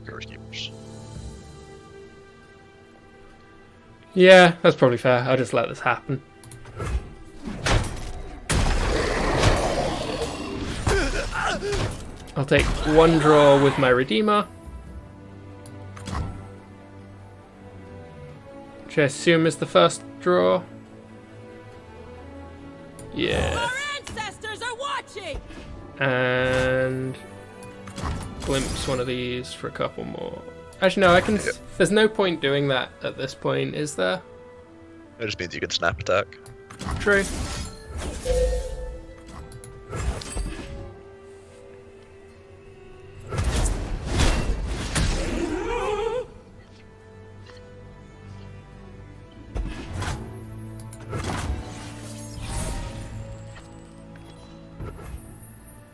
Curse Keepers. Yeah, that's probably fair. I'll just let this happen. I'll take 1 draw with my Redeemer. Which I assume is the first draw. Yeah. Our ancestors are watching. And glimpse one of these for a couple more. Actually, no, I can. There's no point doing that at this point, is there? It just means you can snap attack. True.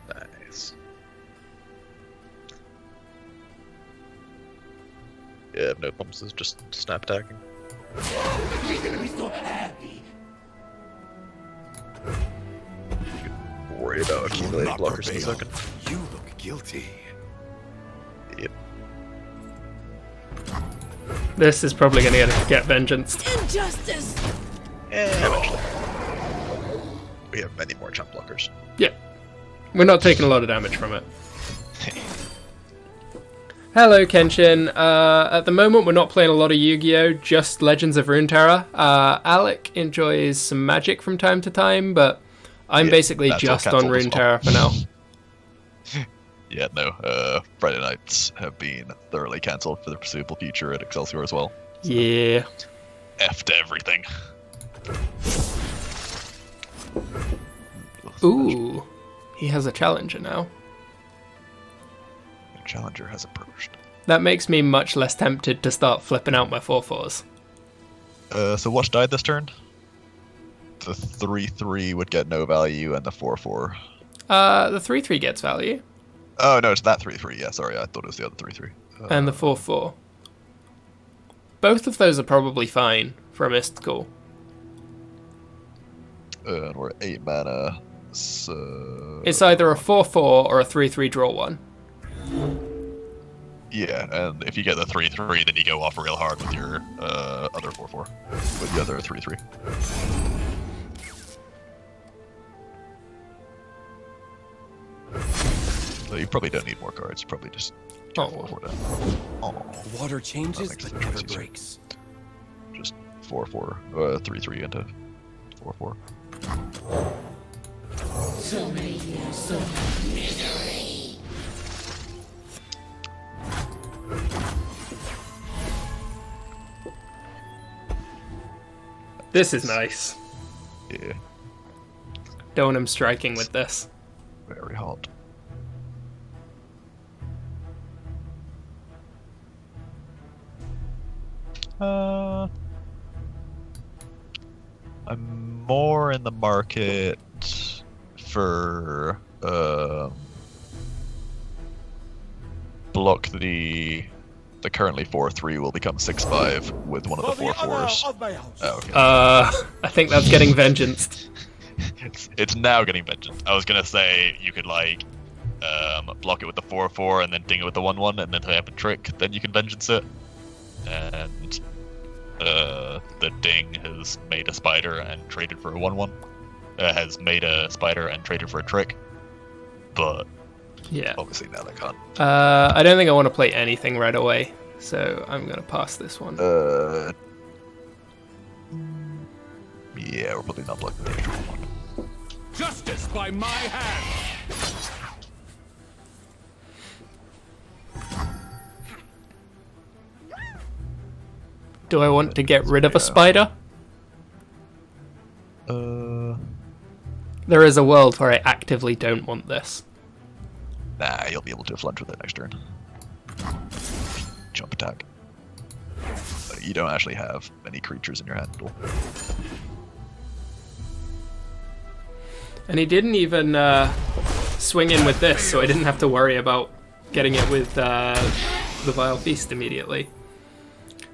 Nice. Yeah, no pumps is just snap attacking. Worry about accumulating Not blockers in a prevail. second. You look guilty. Yep. This is probably going to get vengeance. Injustice. Eventually. We have many more chump blockers. Yeah. We're not taking a lot of damage from it. Hello, Kenshin. At the moment, we're not playing a lot of Yu-Gi-Oh!, just Legends of Runeterra. Alec enjoys some Magic from time to time, but I'm basically just on Runeterra for now. Yeah, no. Friday nights have been thoroughly cancelled for the foreseeable future at Excelsior as well. So. Yeah. F to everything. Ooh. He has a challenger now. The challenger has approached. That makes me much less tempted to start flipping out my 4/4s. So what died this turn? The 3/3 would get no value, and the 4/4. The 3/3 gets value. Oh no, it's that 3/3. Yeah, sorry, I thought it was the other 3/3. And the 4/4. Both of those are probably fine for a mystical. And we're 8 mana, so... It's either a 4/4 or a 3/3 draw one. Yeah, and if you get the 3/3, then you go off real hard with your other 4/4. With the other 3/3. So you probably don't need more cards, you probably just get 4/4 down. Oh, Water changes, makes but things never easier. breaks. Just 4/4, 3/3 into 4/4. So many years, so much misery. This is nice. Yeah, Don't want him striking with this. very hot. I'm more in the market for block the currently 4/3 will become 6/5 with one of the 4/4s. Oh, okay. I think that's getting vengeanced. It's now getting vengeance. I was gonna say you could like block it with the 4/4 and then ding it with the 1/1 and then play up a trick. Then you can vengeance it. And the ding has made a spider and traded for a 1/1. Has made a spider and traded for a trick. But Yeah. obviously now they can't. I don't think I want to play anything right away, so I'm gonna pass this one. Yeah, we're probably not blocking the extra 1/1. Justice by my hand. Do I want to get rid of a spider? There is a world where I actively don't want this. Nah, you'll be able to flinch with it next turn. Jump attack. You don't actually have any creatures in your hand at all. And he didn't even swing in with this, so I didn't have to worry about getting it with the Vile Feast immediately.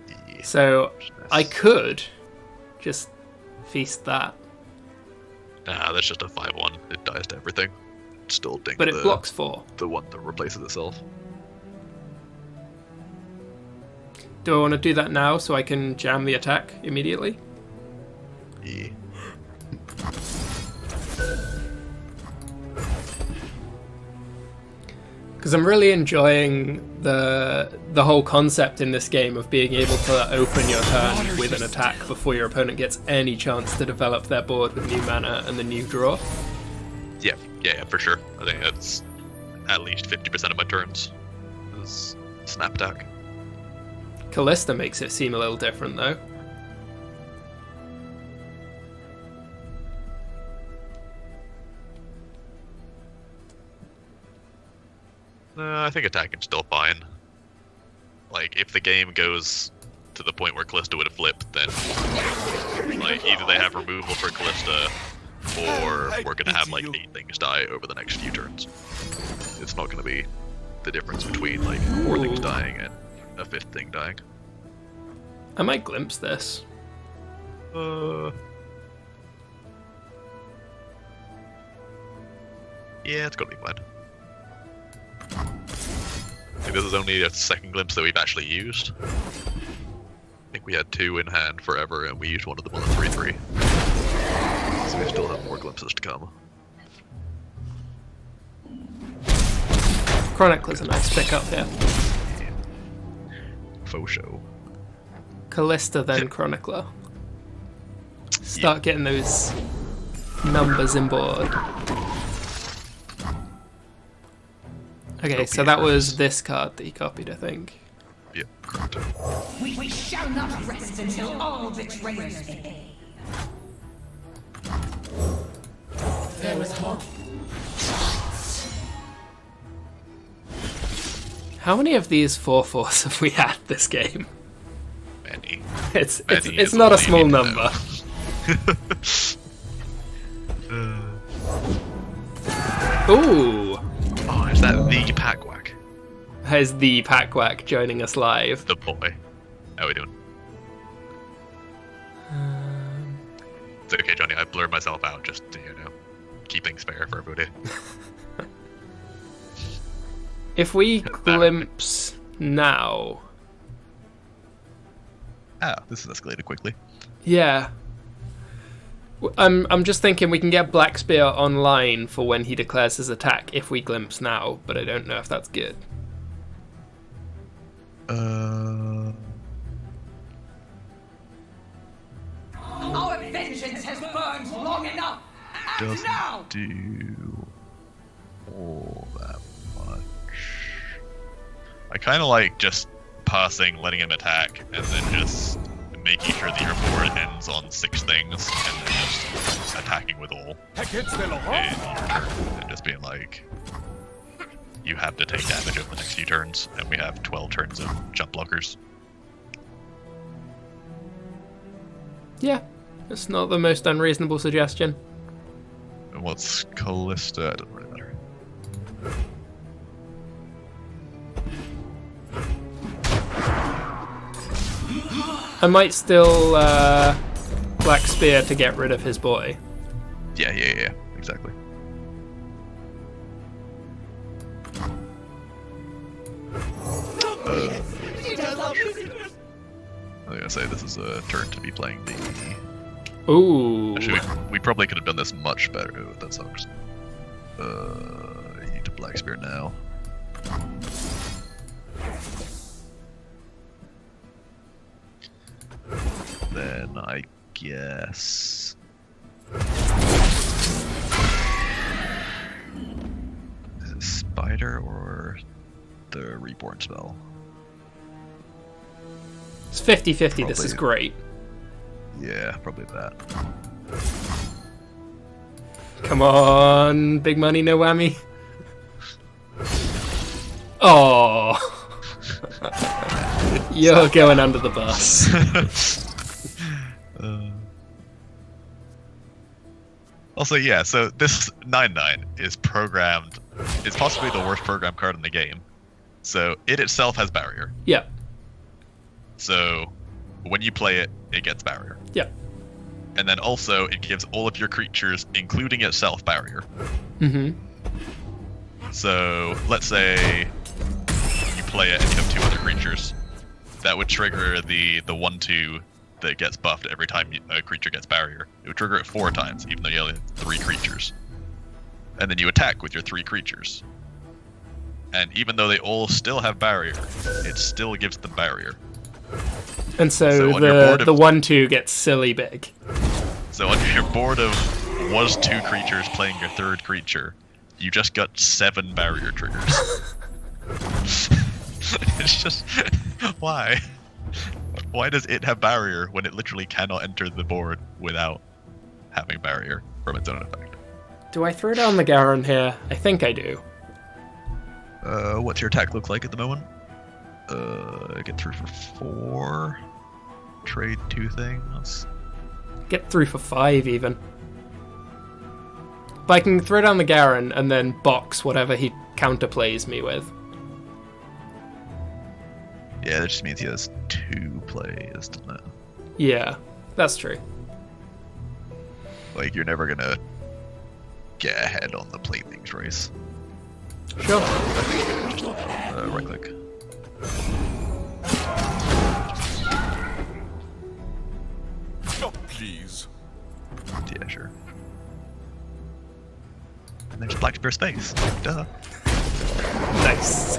Yeah. So I could just feast that. Nah, that's just a 5/1. It dies to everything. Still ding But it blocks 4. the one that replaces itself. Do I want to do that now so I can jam the attack immediately? Yeah. Because I'm really enjoying the whole concept in this game of being able to open your turn with an attack before your opponent gets any chance to develop their board with new mana and the new draw. Yeah, for sure. I think that's at least 50% of my turns is snap attack. Callista makes it seem a little different though. I think attacking still fine. Like, if the game goes to the point where Callista would have flipped, then like either they have removal for Callista, or we're gonna have like 8 things die over the next few turns. It's not gonna be the difference between like 4 things dying and a 5th thing dying. I might glimpse this. Yeah, it's gonna be fine. I think this is only a second glimpse that we've actually used. I think we had 2 in hand forever, and we used one of them on the 3/3. So we still have more glimpses to come. Chronicler's a nice pickup here. Faux show. Callista, then Chronicler. Start getting those numbers in board. Okay, so that was this card that he copied, I think. Yep, correct. We shall not rest until all betrayers pay. There is hope. How many of these 4/4s have we had this game? Many. It's is not all a you small need to know. number. Ooh, Oh, is that the pack whack? has the Packwhack joining us live. The boy. How we doing? It's okay, Johnny. I blurred myself out just to, keep things fair for everybody. If we glimpse now, Ah, this has escalated quickly. yeah. I'm just thinking we can get Black Spear online for when he declares his attack if we glimpse now, but I don't know if that's good. Our vengeance has burned long enough. And now, Doesn't do all that much. I kind of like just passing, letting him attack, and then just making sure that your board ends on 6 things, and then just attacking with all in your turn, and just being like, you have to take damage over the next few turns, and we have 12 turns of jump blockers. Yeah, it's not the most unreasonable suggestion. And what's Callista? It doesn't really matter. I might still Black Spear to get rid of his boy. Yeah, exactly. I was gonna say this is a turn to be playing the. Ooh. Actually, we probably could have done this much better. Oh, that sucks. You need to Black Spear now. Then I guess. Is it Spider or the Reborn spell? It's 50-50, this is Probably. great. Yeah, probably that. Come on, big money, no whammy. Oh. You're going under the bus. Also, yeah, so this 9/9 is programmed. It's possibly the worst programmed card in the game. So it itself has barrier. Yep, So when you play it, it gets barrier. yep. And then also it gives all of your creatures, including itself, barrier. Mm-hmm. So let's say you play it and you have 2 other creatures. That would trigger the 1/2 that gets buffed every time a creature gets barrier. It would trigger it 4 times, even though you only have 3 creatures. And then you attack with your 3 creatures. And even though they all still have barrier, it still gives them barrier. And so So on your board the of- 1/2 gets silly big. So on your board of was 2 creatures playing your 3rd creature, you just got 7 barrier triggers. It's just why? Why does it have barrier when it literally cannot enter the board without having barrier from its own effect? Do I throw down the Garen here? I think I do. What's your attack look like at the moment? Get through for 4. Trade 2 things. Get through for 5 even. But I can throw down the Garen and then box whatever he counterplays me with. Yeah, that just means he has 2 plays, doesn't it? Yeah, that's true. Like, you're never gonna get ahead on the play things race. Sure. Right click. Oh, please. Yeah, sure. And there's Black Spear space. Duh. Nice.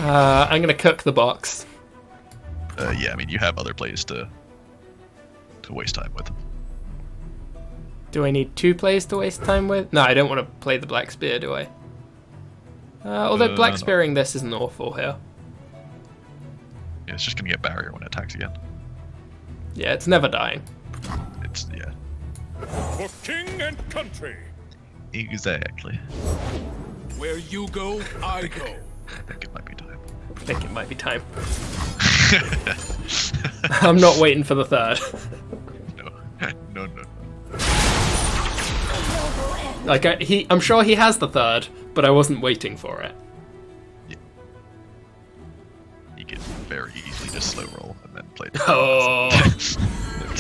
I'm gonna cook the box. Yeah, I mean, you have other plays to waste time with. Do I need 2 plays to waste time with? No, I don't want to play the Black Spear, do I? Although Black Spearing this isn't awful here. Yeah, it's just gonna get barrier when it attacks again. Yeah, it's never dying. It's, yeah. For king and country. Exactly. Where you go, I go. I think it might be time. I think it might be time. I'm not waiting for the third. No. Like, I'm sure he has the third, but I wasn't waiting for it. Yeah. You can very easily just slow roll and then play the Oh. It's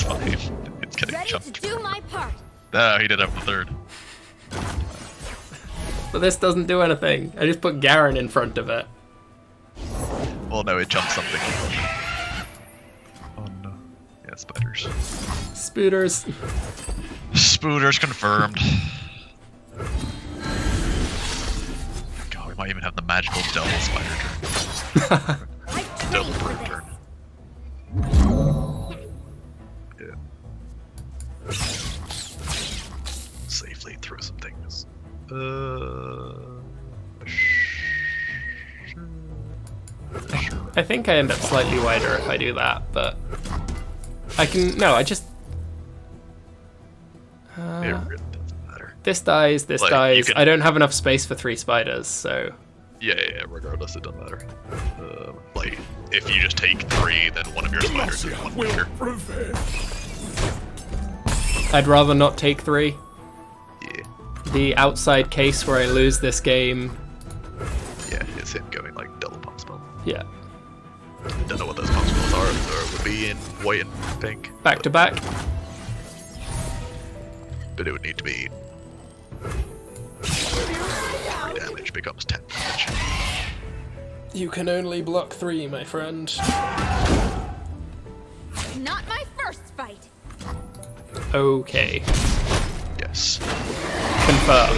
fine. It's getting Ready to chunked. do my part. Ah, he did have the third. But this doesn't do anything. I just put Garen in front of it. Well, no, it jumped something. Oh no. Yeah, spiders. Spooters. Spooters confirmed. God, we might even have the magical double spider turn. Double bird turn. Yeah. Safely through some things. I think I end up slightly wider if I do that, but I can. No, I just. It really doesn't matter. This dies. This Like, dies. you can- I don't have enough space for 3 spiders, so. Yeah, regardless, it doesn't matter. Like, if you just take 3, then one of your spiders is one Will bigger. prevail. I'd rather not take 3. Yeah, The outside case where I lose this game. yeah, it's him going like double pump spell. Yeah. Don't know what those pump spells are, so it would be in white and pink. Back to back. But it would need to be 3 damage becomes 10 damage. You can only block 3, my friend. Not my first fight. Okay. Yes. Confirm.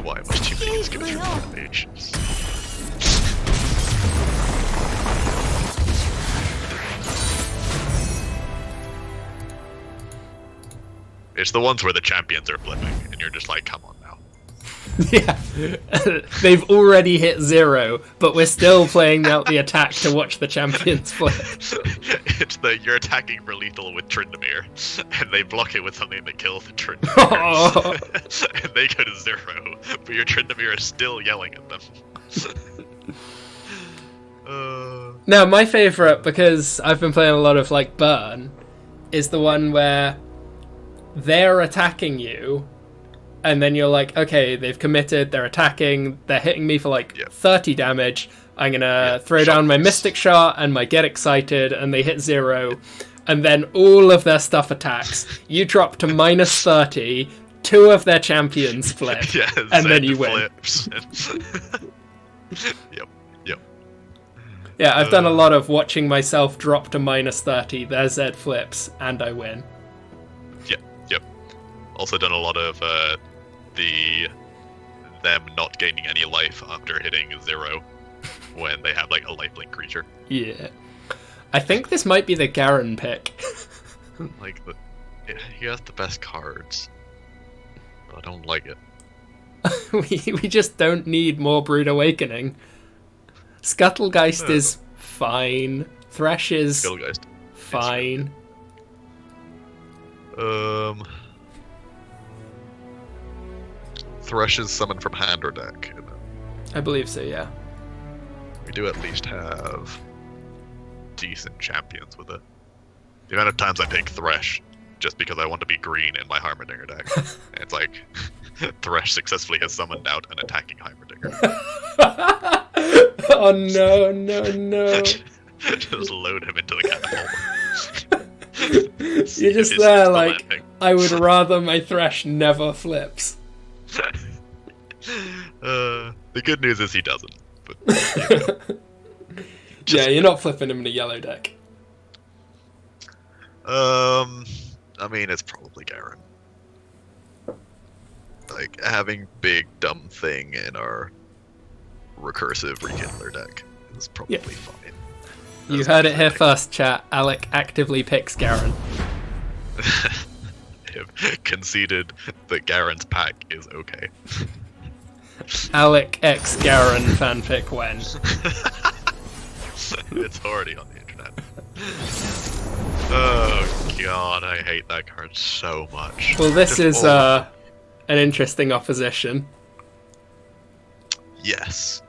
Why must humans go through damage? It's the ones where the champions are flipping, and you're just like, come on now. Yeah. They've already hit 0, but we're still playing out the attack to watch the champions flip. It's you're attacking for lethal with Tryndamere, and they block it with something that kills the Tryndamere. Oh. And they go to 0, but your Tryndamere is still yelling at them. Now, my favourite, because I've been playing a lot of, like, Burn, is the one where they're attacking you, and then you're like, okay, they've committed, they're attacking, they're hitting me for, like, 30 damage, I'm gonna throw down my Mystic Shot and my Get Excited, and they hit 0, and then all of their stuff attacks. You drop to minus 30, 2 of their champions flip, Yeah, and then Zed you win. flips. Yep. Yeah, I've done a lot of watching myself drop to minus 30, their Zed flips, and I win. Yep. Also done a lot of them not gaining any life after hitting 0 when they have like a lifelink creature. Yeah. I think this might be the Garen pick. Like he has the best cards. But I don't like it. we just don't need more Brood Awakening. Scuttlegeist is fine. Thresh is Skullgeist. fine. Thresh is summoned from hand or deck. And then I believe so, yeah. we do at least have decent champions with it. The amount of times I pick Thresh just because I want to be green in my Heimerdinger deck. And it's like, Thresh successfully has summoned out an attacking Heimerdinger. Oh no. Just load him into the catapult. You're just It's there the like, landing. I would rather my Thresh never flips. The good news is he doesn't. But Yeah, you're not flipping him in a yellow deck. I mean, it's probably Garen. Like, having big dumb thing in our recursive rekindler deck is probably fine. You heard it here first, chat. Alec actively picks Garen. I've conceded that Garen's pack is okay. Alec x Garen fanfic when? It's already on the internet. Oh god, I hate that card so much. Well, this is an interesting opposition. Yes.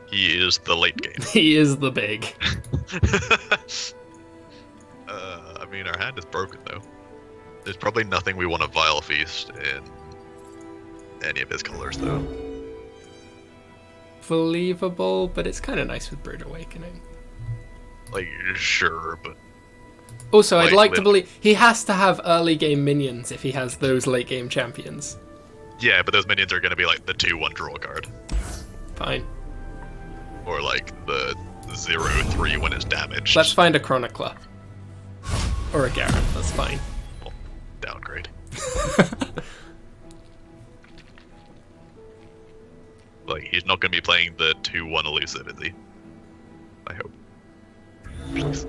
He is the late game. He is the big. I mean, our hand is broken though. There's probably nothing we want to Vile Feast in any of his colors though. Believable, but it's kind of nice with Brood Awakening. Like, sure, but... Also, I'd like to with- believe he has to have early game minions if he has those late game champions. Yeah, but those minions are going to be like the 2-1 draw card. Fine. Or like the 0-3 when it's damaged. Let's find a Chronicler. Or a Garen, that's fine. Well, downgrade. Like, he's not going to be playing the 2-1 elusive, is he? I hope. Please.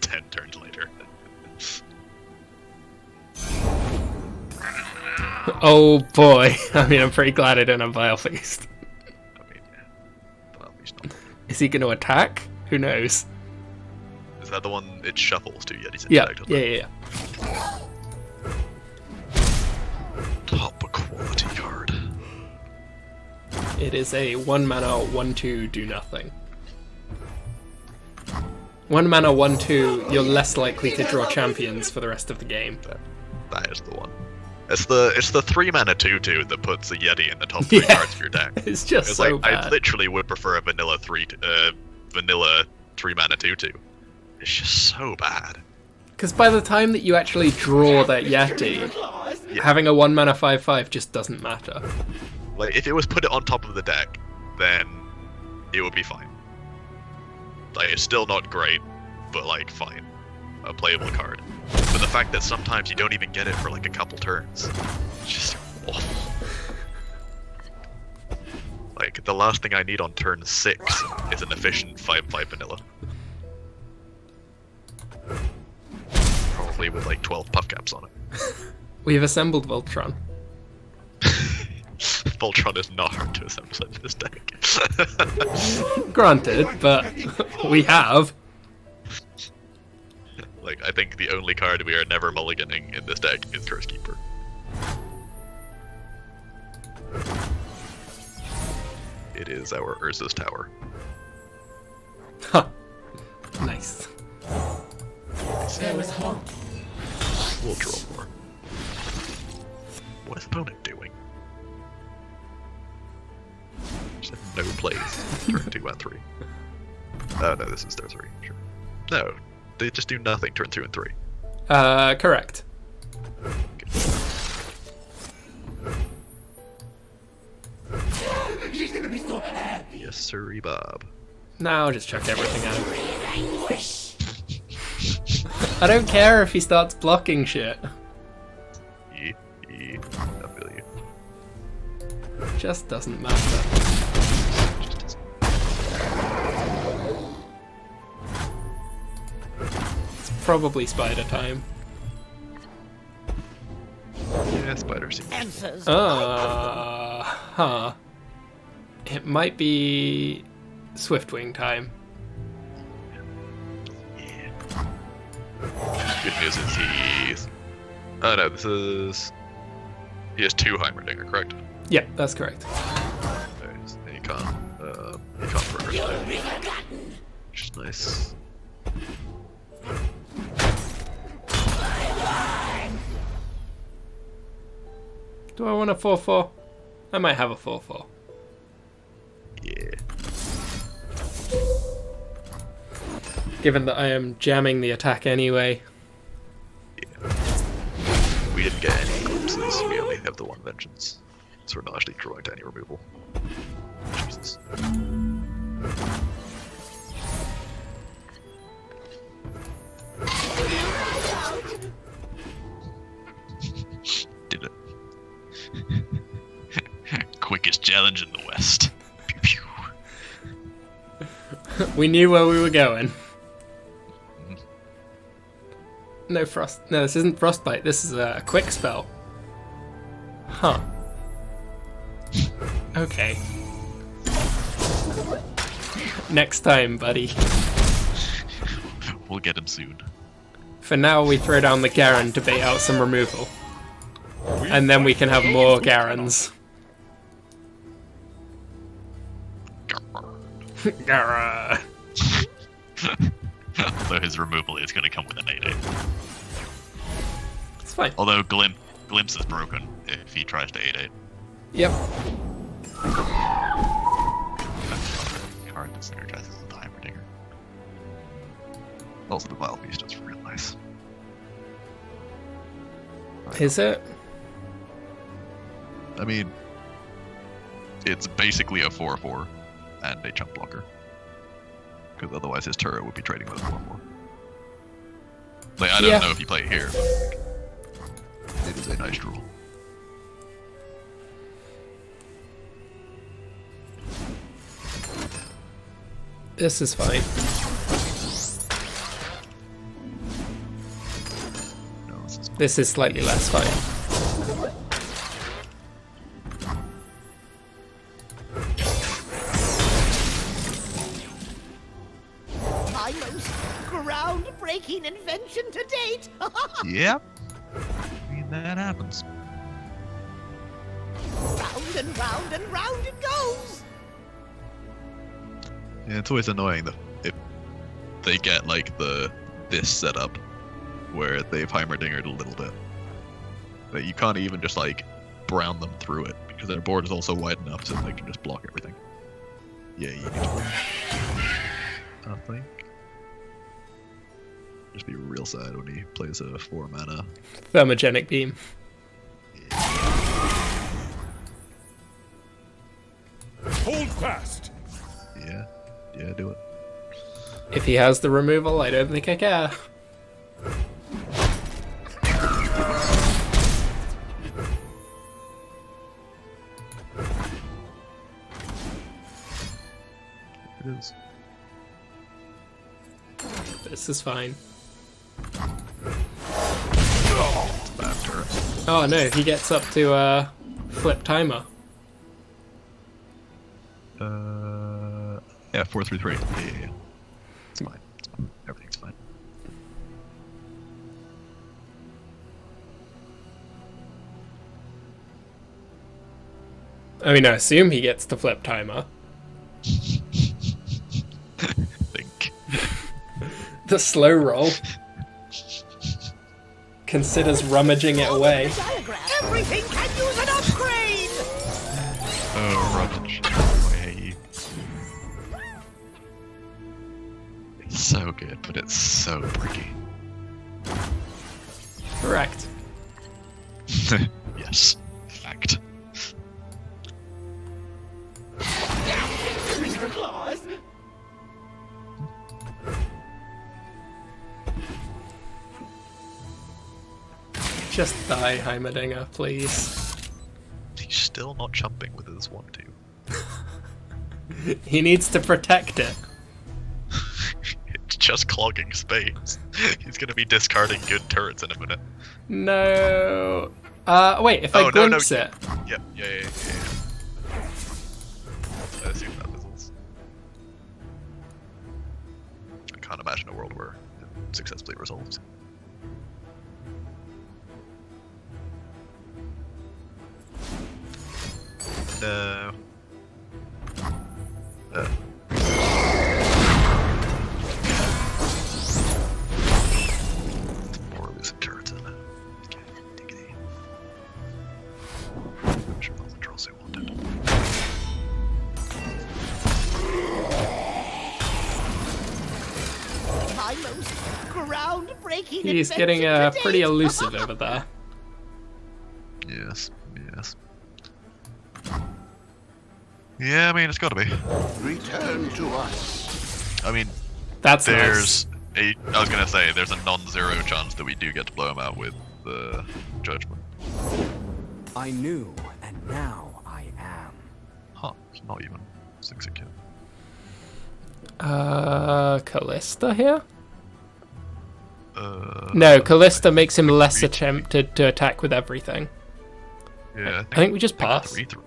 10 turns later. Oh boy. I mean, I'm pretty glad I don't have Vile Feast. I mean, yeah. Well, he's not. Is he going to attack? Who knows? Is that the one it shuffles to? Yet he's Yeah, intact. yeah. Top quality card. It is a 1 mana 1/2 do nothing. 1 mana 1/2, you're less likely to draw champions for the rest of the game. That is the one. It's the 3 mana 2/2 that puts the Yeti in the top 3 Yeah. cards of your deck. It's just It's so like, bad. I literally would prefer a vanilla 3 mana 2/2. It's just so bad. Because by the time that you actually draw that Yeti, having a 1 mana 5/5 just doesn't matter. Like, if it was put it on top of the deck, then it would be fine. Like, it's still not great, but like, fine. A playable card. But the fact that sometimes you don't even get it for like a couple turns, it's just awful. Like, the last thing I need on turn 6 is an efficient 5/5 vanilla. Probably with like 12 puff caps on it. We've assembled Voltron. Voltron is not hard to assemble in this deck. Granted, but we have. Like, I think the only card we are never mulliganing in this deck is Curse Keeper. It is our Urza's Tower. Huh. Nice. There is hope. We'll draw more. What is opponent doing? Just have no plays. Turn 2 and 3. Oh no, this is their 3. Sure. No, they just do nothing. Turn 2 and 3. Correct. She's gonna be so happy. Yes, sirree, Bob. Now just chuck everything out. I don't care if he starts blocking shit. I feel you. Just doesn't matter. Just doesn't- It's probably spider time. Yeah, spider seems. Huh. It might be Swiftwing time. Yeah. Good news is he's. Oh no, this is. He has 2 Heimerdinger, correct? Yeah, that's correct. He can't progress now. Which is nice. Do I want a 4/4? I might have a 4/4. Yeah. Given that I am jamming the attack anyway. We didn't get any glimpses, we only have the 1 vengeance. So we're not actually drawing to any removal. Jesus. challenge in the west. Pew pew. We knew where we were going. No frost. No, this isn't frostbite. This is a quick spell. Huh. Okay. Next time, buddy. We'll get him soon. For now, we throw down the Garen to bait out some removal. And then we can have more Garens. Gara. Although his removal is going to come with an 8-8. It's fine. Although Glimpse is broken if he tries to 8-8. Yep. Card that synergizes with the Heimerdinger. Also, the Vile Beast is real nice. Is it? I mean, it's basically a 4/4 and a chump blocker. Because otherwise his turret would be trading with a 4/4. Like, I don't Yeah. know if you play it here. It is a nice rule. This is fine. No, this is This is slightly less fine. My most groundbreaking invention to date. Yep. I mean, that happens. Round and round and round it goes. Yeah, it's always annoying that if they get like this setup where they've Heimerdingered a little bit, that you can't even just like brown them through it because their board is also wide enough so they can just block everything. Yeah, you need to. I think. Just be real sad when he plays a 4 mana. Thermogenic beam. Hold fast. Yeah, do it. If he has the removal, I don't think I care. It is. This is fine. It's a bad turret. Oh no, he gets up to flip timer. Yeah, 4/3/3. Yeah. It's fine. It's fine. Everything's fine. I mean, I assume he gets to flip timer. Think. The slow roll. Considers rummaging it away. Diagram. Everything can use an upgrade. Oh, rubbish. Way. It's so good, but it's so bricky. Correct. Yes. Fact. Just die, Heimerdinger, please. He's still not jumping with his 1/2. He needs to protect it. It's just clogging space. He's gonna be discarding good turrets in a minute. No. Wait, if I No, glimpse it. Yep, yeah. I assume that fizzles. I can't imagine a world where it successfully resolves. No. More losing turrets in it. Okay, take it easy. I'm sure all the trolls who wanted. My most groundbreaking He's invention getting to pretty date. elusive over there. Yes. Yeah, I mean, it's gotta be. Return to us. I mean, That's there's nice. I was gonna say, there's a non-zero chance that we do get to blow him out with the Judgment. I knew, and now I am. It's not even 6 again. Callista here? No, Callista makes him less tempted to attack with everything. Yeah, I think we just pass. 3-3.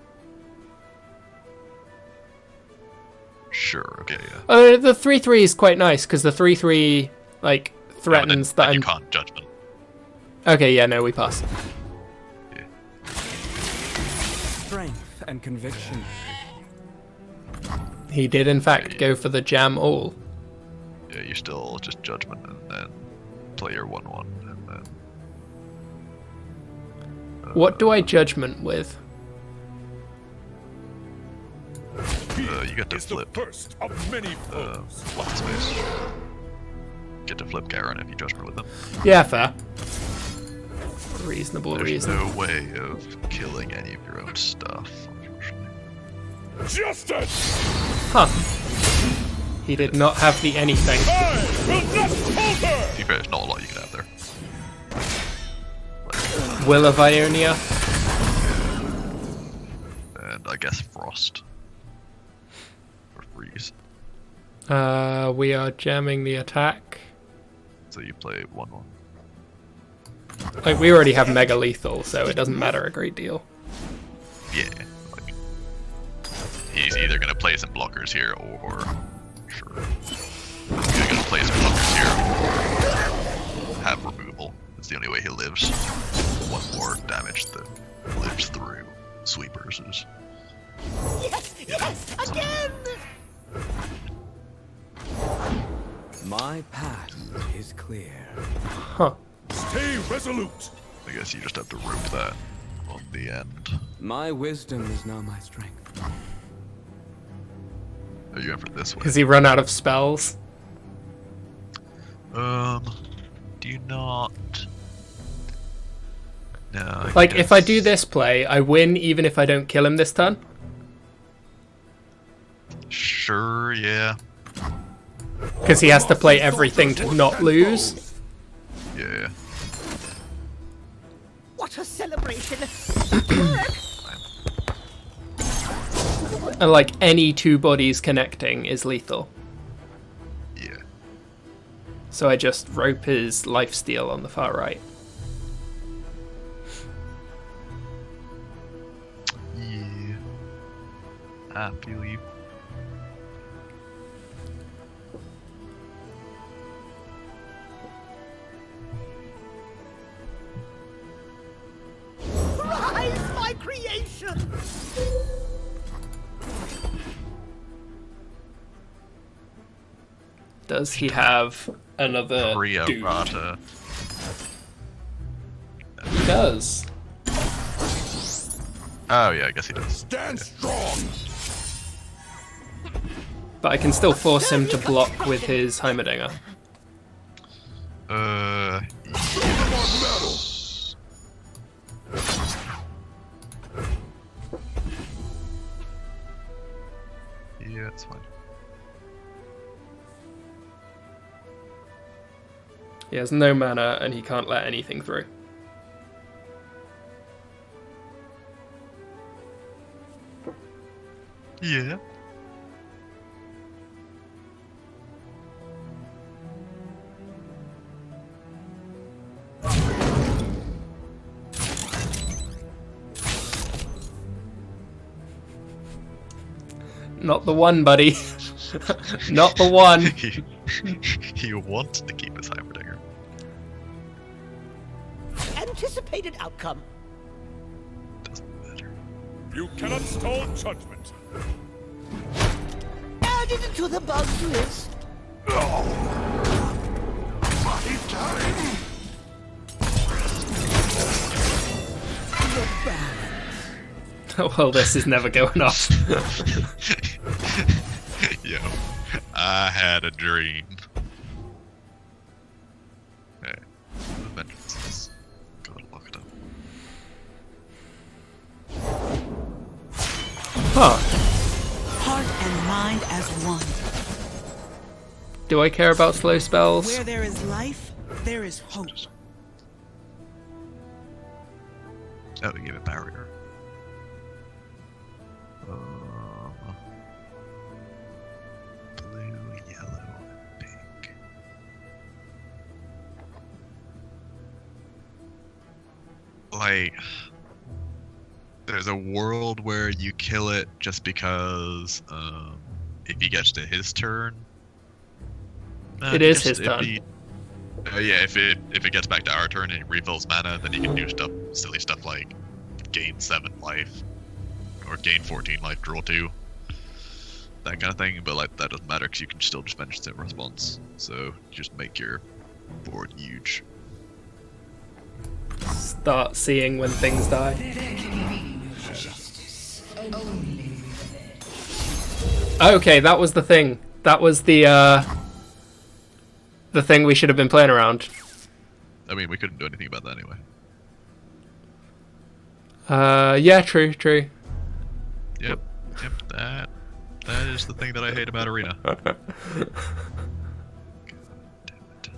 Sure, okay, yeah. The 3-3 is quite nice, because the 3-3, like, threatens that you I'm... can't judgment. Okay, yeah, no, we pass. Yeah. Strength and conviction. He did, in fact, go for the jam all. Yeah, you still just judgment and then play your 1/1 and then. What do I judgment with? You get to Is the flip. first of many foes. What's space? Get to flip Garen if you judgment with them. Yeah, fair. Reasonable There's reason. no way of killing any of your own stuff, unfortunately. Justice! Huh. He did not have the anything. I will not falter! To be fair, there's not a lot you can have there. Will of Ionia. And I guess Frost. Or Freeze. We are jamming the attack. So you play 1/1. Like, we already have Mega Lethal, so it doesn't matter a great deal. Yeah. Like, he's either going to play some blockers here or. Sure. He's either going to play some blockers here or have removal. It's the only way he lives. One more damage that lives through sweepers is. Yes, yes, again! My path is clear. Huh. Stay resolute! I guess you just have to rope that on the end. My wisdom is now my strength. Are you going for this way? Has he run out of spells? Do you not? No. I Like, if I guess- do this play, I win even if I don't kill him this turn? Sure, yeah. Because he has to play everything to not lose? Yeah. What a celebration! And, like, any two bodies connecting is lethal. Yeah. So I just rope his lifesteal on the far right. Yeah. I feel you. Rise, my creation! Does he have another Rio dude? Rata. He does. Oh yeah, I guess he does. Stand strong! But I can still force him to block with his Heimerdinger. Yes. Yeah, it's fine. He has no mana and he can't let anything through. Yeah. Not the one, buddy. Not the one. He wants to keep his Heimerdinger. Anticipated outcome. Doesn't matter. You cannot stall judgment. Added to the bugs list. My time! Well, this is never going off. Yo, I had a dream. Hey, the vengeance is gotta lock it up. Huh. Heart and mind as one. Do I care about slow spells? Where there is life, there is hope. Oh, we gave it barrier. like, there's a world where you kill it just because if he gets to his turn. It is his turn. Yeah, if it gets back to our turn and he refills mana, then you can do silly stuff like gain 7 life or gain 14 life, draw 2, that kind of thing. But like that doesn't matter because you can still just finish the response. So just make your board huge. Start seeing when things die. Okay, that was the thing. That was the thing we should have been playing around. I mean, we couldn't do anything about that anyway. Yeah, true. Yep, that is the thing that I hate about Arena. God damn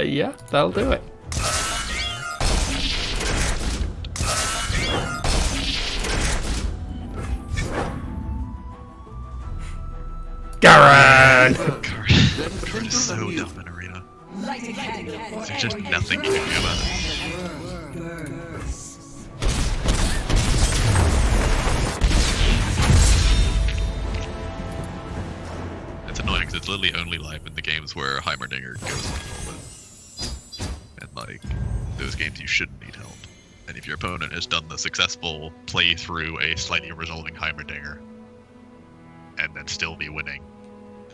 it. Yeah, that'll do it. Garen! Garen is so dumb in Arena. There's just nothing you can do about it. It's annoying because it's literally only live in the games where Heimerdinger goes on a moment. And like, those games you shouldn't need help. And if your opponent has done the successful play through a slightly resolving Heimerdinger, and then still be winning,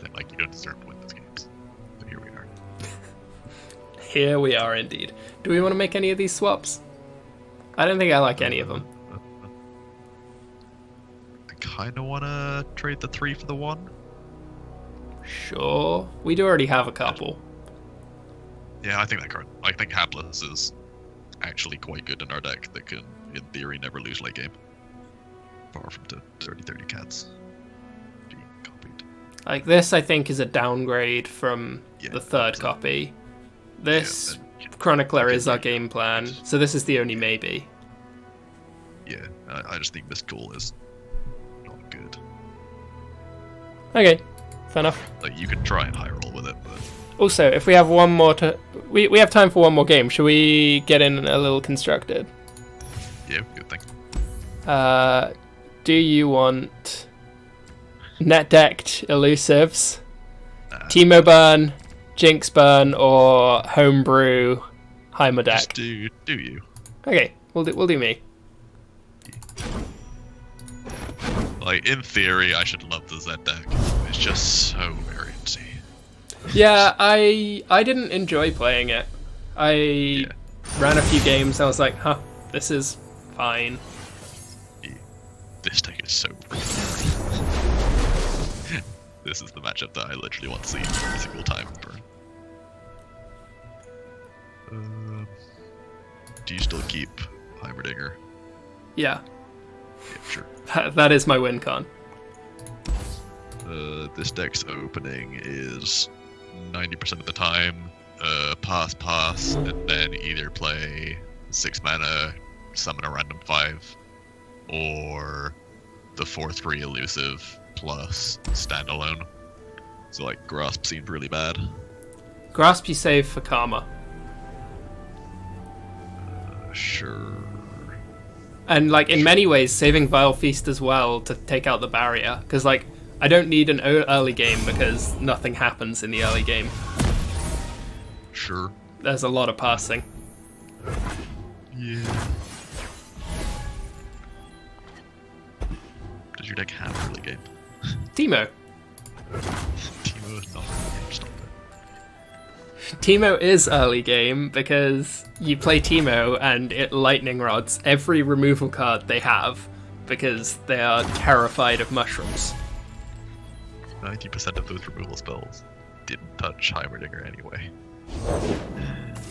then like you don't deserve to win those games. So here we are. Here we are indeed. Do we want to make any of these swaps? I don't think I like any of them. I kind of want to trade the 3 for the 1. Sure. We do already have a couple. Yeah, I think that card. I think Hapless is actually quite good in our deck that can, in theory, never lose late game. Far from the 30-30 cats. Copied. Like this, I think, is a downgrade from the third copy. This Chronicler is our game plan, so this is the only maybe. Yeah, I just think Mystical is not good. Okay, fair enough. Like you can try and high roll with it, but also, if we have one more we have time for one more game. Should we get in a little constructed? yeah, good thing. Do you want net decked elusives, Teemo burn, Jinx burn, or homebrew Heimer deck? Just do you? Okay, we'll do me. Like in theory, I should love the Z deck. It's just so variancy. Yeah, I didn't enjoy playing it. I ran a few games. I was like, huh, this is fine. This deck is so brutal. This is the matchup that I literally want to see every single time burn. Do you still keep Heimerdinger? Yeah. Yeah, sure. That is my win con. This deck's opening is 90% of the time pass, and then either play 6 mana, summon a random 5, or the 4/3 elusive plus standalone. So like Grasp seemed really bad. Grasp you save for Karma. Sure. And like in many ways, saving Vile Feast as well to take out the barrier, because like I don't need an early game because nothing happens in the early game. Sure. There's a lot of passing. Yeah. Does your deck have early game? Teemo. Teemo is not early game. Stop it. Teemo is early game because you play Teemo and it lightning rods every removal card they have because they are terrified of mushrooms. 90% of those removal spells didn't touch Heimerdinger anyway.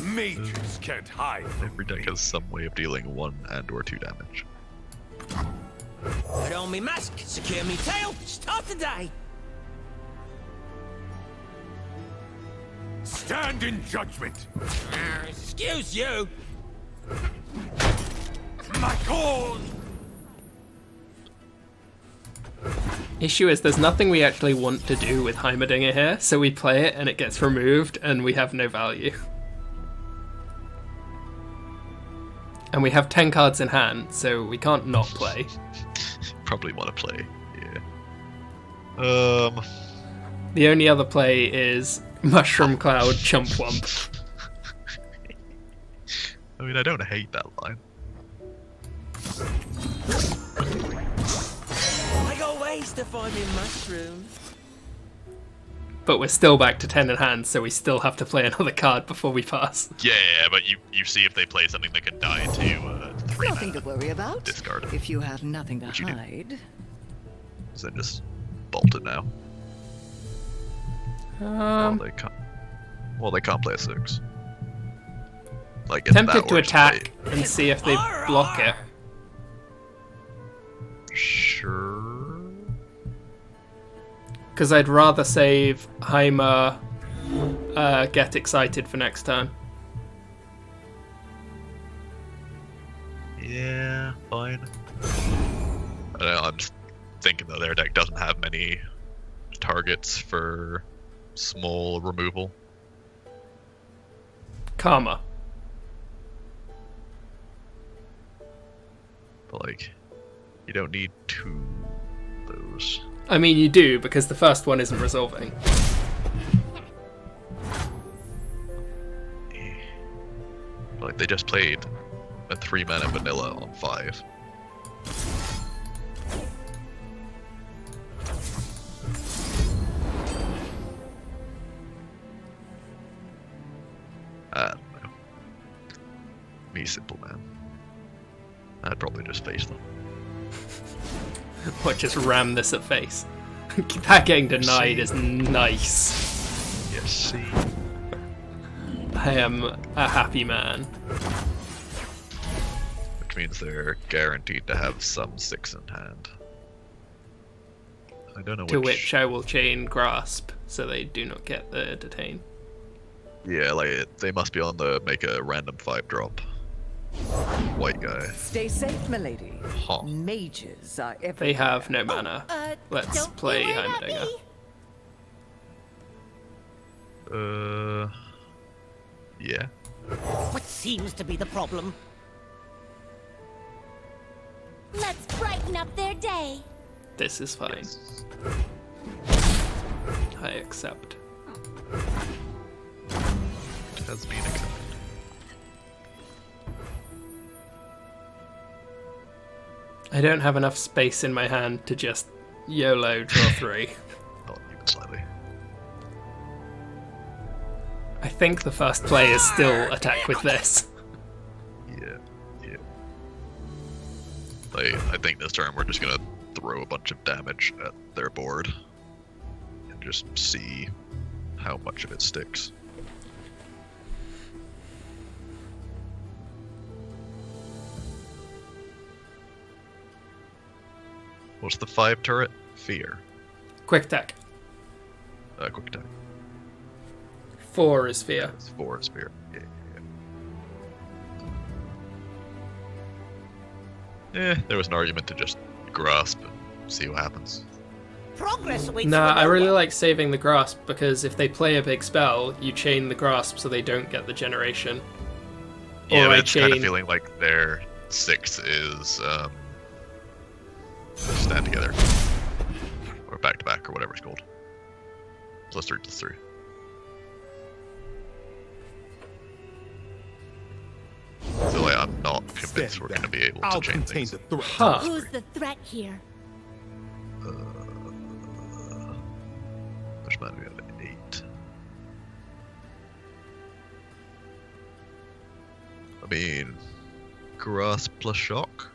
Mages can't hide from Every deck has some way of dealing 1 and/or 2 damage. Put on me mask, secure me tail, start the day. Stand in judgment. Excuse you. My cause. Issue is there's nothing we actually want to do with Heimerdinger here, so we play it and it gets removed and we have no value. And we have 10 cards in hand, so we can't not play. Probably want to play, yeah. The only other play is Mushroom Cloud Chump Wump. I mean, I don't hate that line. I got ways to find me mushrooms. But we're still back to 10 in hand, so we still have to play another card before we pass. Yeah, but you see if they play something that can die to 3 Nothing to mana. worry about. Discard. If you have nothing to What'd you do? hide. So then just bolt it now. Um, They can't play a 6. Like, it's tempted that to or just attack and see if they block it. play- Sure. Because I'd rather save Heimer, get excited for next turn. Yeah, fine. I don't know, I'm just thinking though their deck doesn't have many targets for small removal. Karma. But like, you don't need 2 of those. I mean, you do, because the first one isn't resolving. But like, they just played a 3 mana vanilla on 5. I don't know. Me, simple man. I'd probably just face them. What, just ram this at face? That getting denied is nice. Yes, see. I am a happy man. Which means they're guaranteed to have some 6 in hand. I don't know To which... which I will chain Grasp, so they do not get the detain. Yeah, like, they must be on the make a random 5-drop. White guy. Stay safe, milady. Huh. Mages are everywhere. They have no mana. Let's Don't play be worried about Heimerdinger. me. Yeah. What seems to be the problem? Let's brighten up their day. This is fine. I accept. It has been accepted. I don't have enough space in my hand to just YOLO draw 3. Not even slightly. I think the first play is still attack with this. Yeah, yeah. Like, I think this turn we're just gonna throw a bunch of damage at their board and just see how much of it sticks. What's the 5 turret? Fear. Quick attack. Quick attack. 4 is fear. It's 4 is fear. Yeah, yeah. There was an argument to just grasp and see what happens. Progress awaits Nah, for I no really one. like saving the grasp because if they play a big spell, you chain the grasp so they don't get the generation. Yeah, Or but I it's kind of chain- feeling like their 6 is stand together. Or back to back or whatever it's called. +3, +3. So like, I'm not convinced we're going to be able to change things. Huh. Who's the threat here? Which man we have at 8. I mean, grasp plus shock.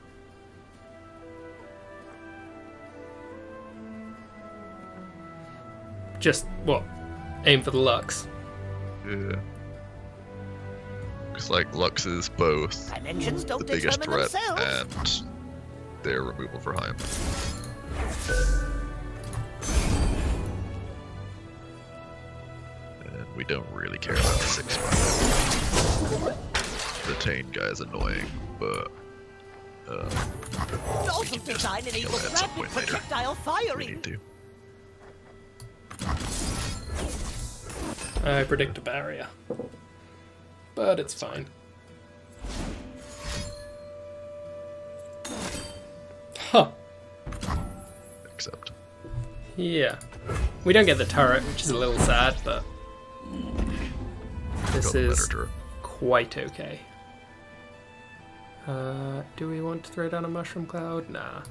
Just, what? Aim for the Lux. Yeah. Because like Lux is both Dimensions don't the biggest determine threat themselves. and their removal for Heim. And we don't really care about the 6-5. The Tane guy is annoying, but we can just design kill enables it at some rapid point later. projectile We firing. need to. I predict a barrier. But it's fine. Huh. Accept. Yeah. We don't get the turret, which is a little sad, but this Got the is better turret. quite okay. Do we want to throw down a mushroom cloud? Nah.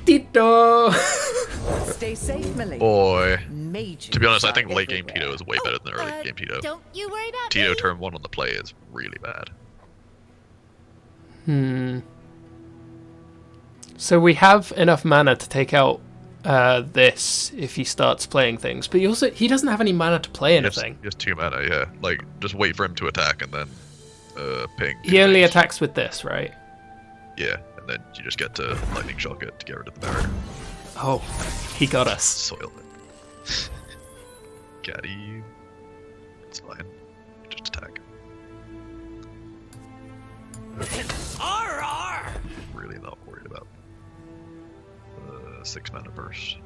Tito! Stay safe, Millie. Boy. Major. To be honest, I think shot late game everywhere. Tito is way better than early game Tito. Don't you worry about Tito me. turn 1 on the play is really bad. So we have enough mana to take out this if he starts playing things, but he doesn't have any mana to play anything. Just 2 mana, yeah. Like, just wait for him to attack and then ping. He only attacks with this, right? Yeah, and then you just get to lightning shock it to get rid of the barrier. Oh, he got us. Soil it. Got you. It's fine. Just attack. Arr! Really not worried about 6 mana burst.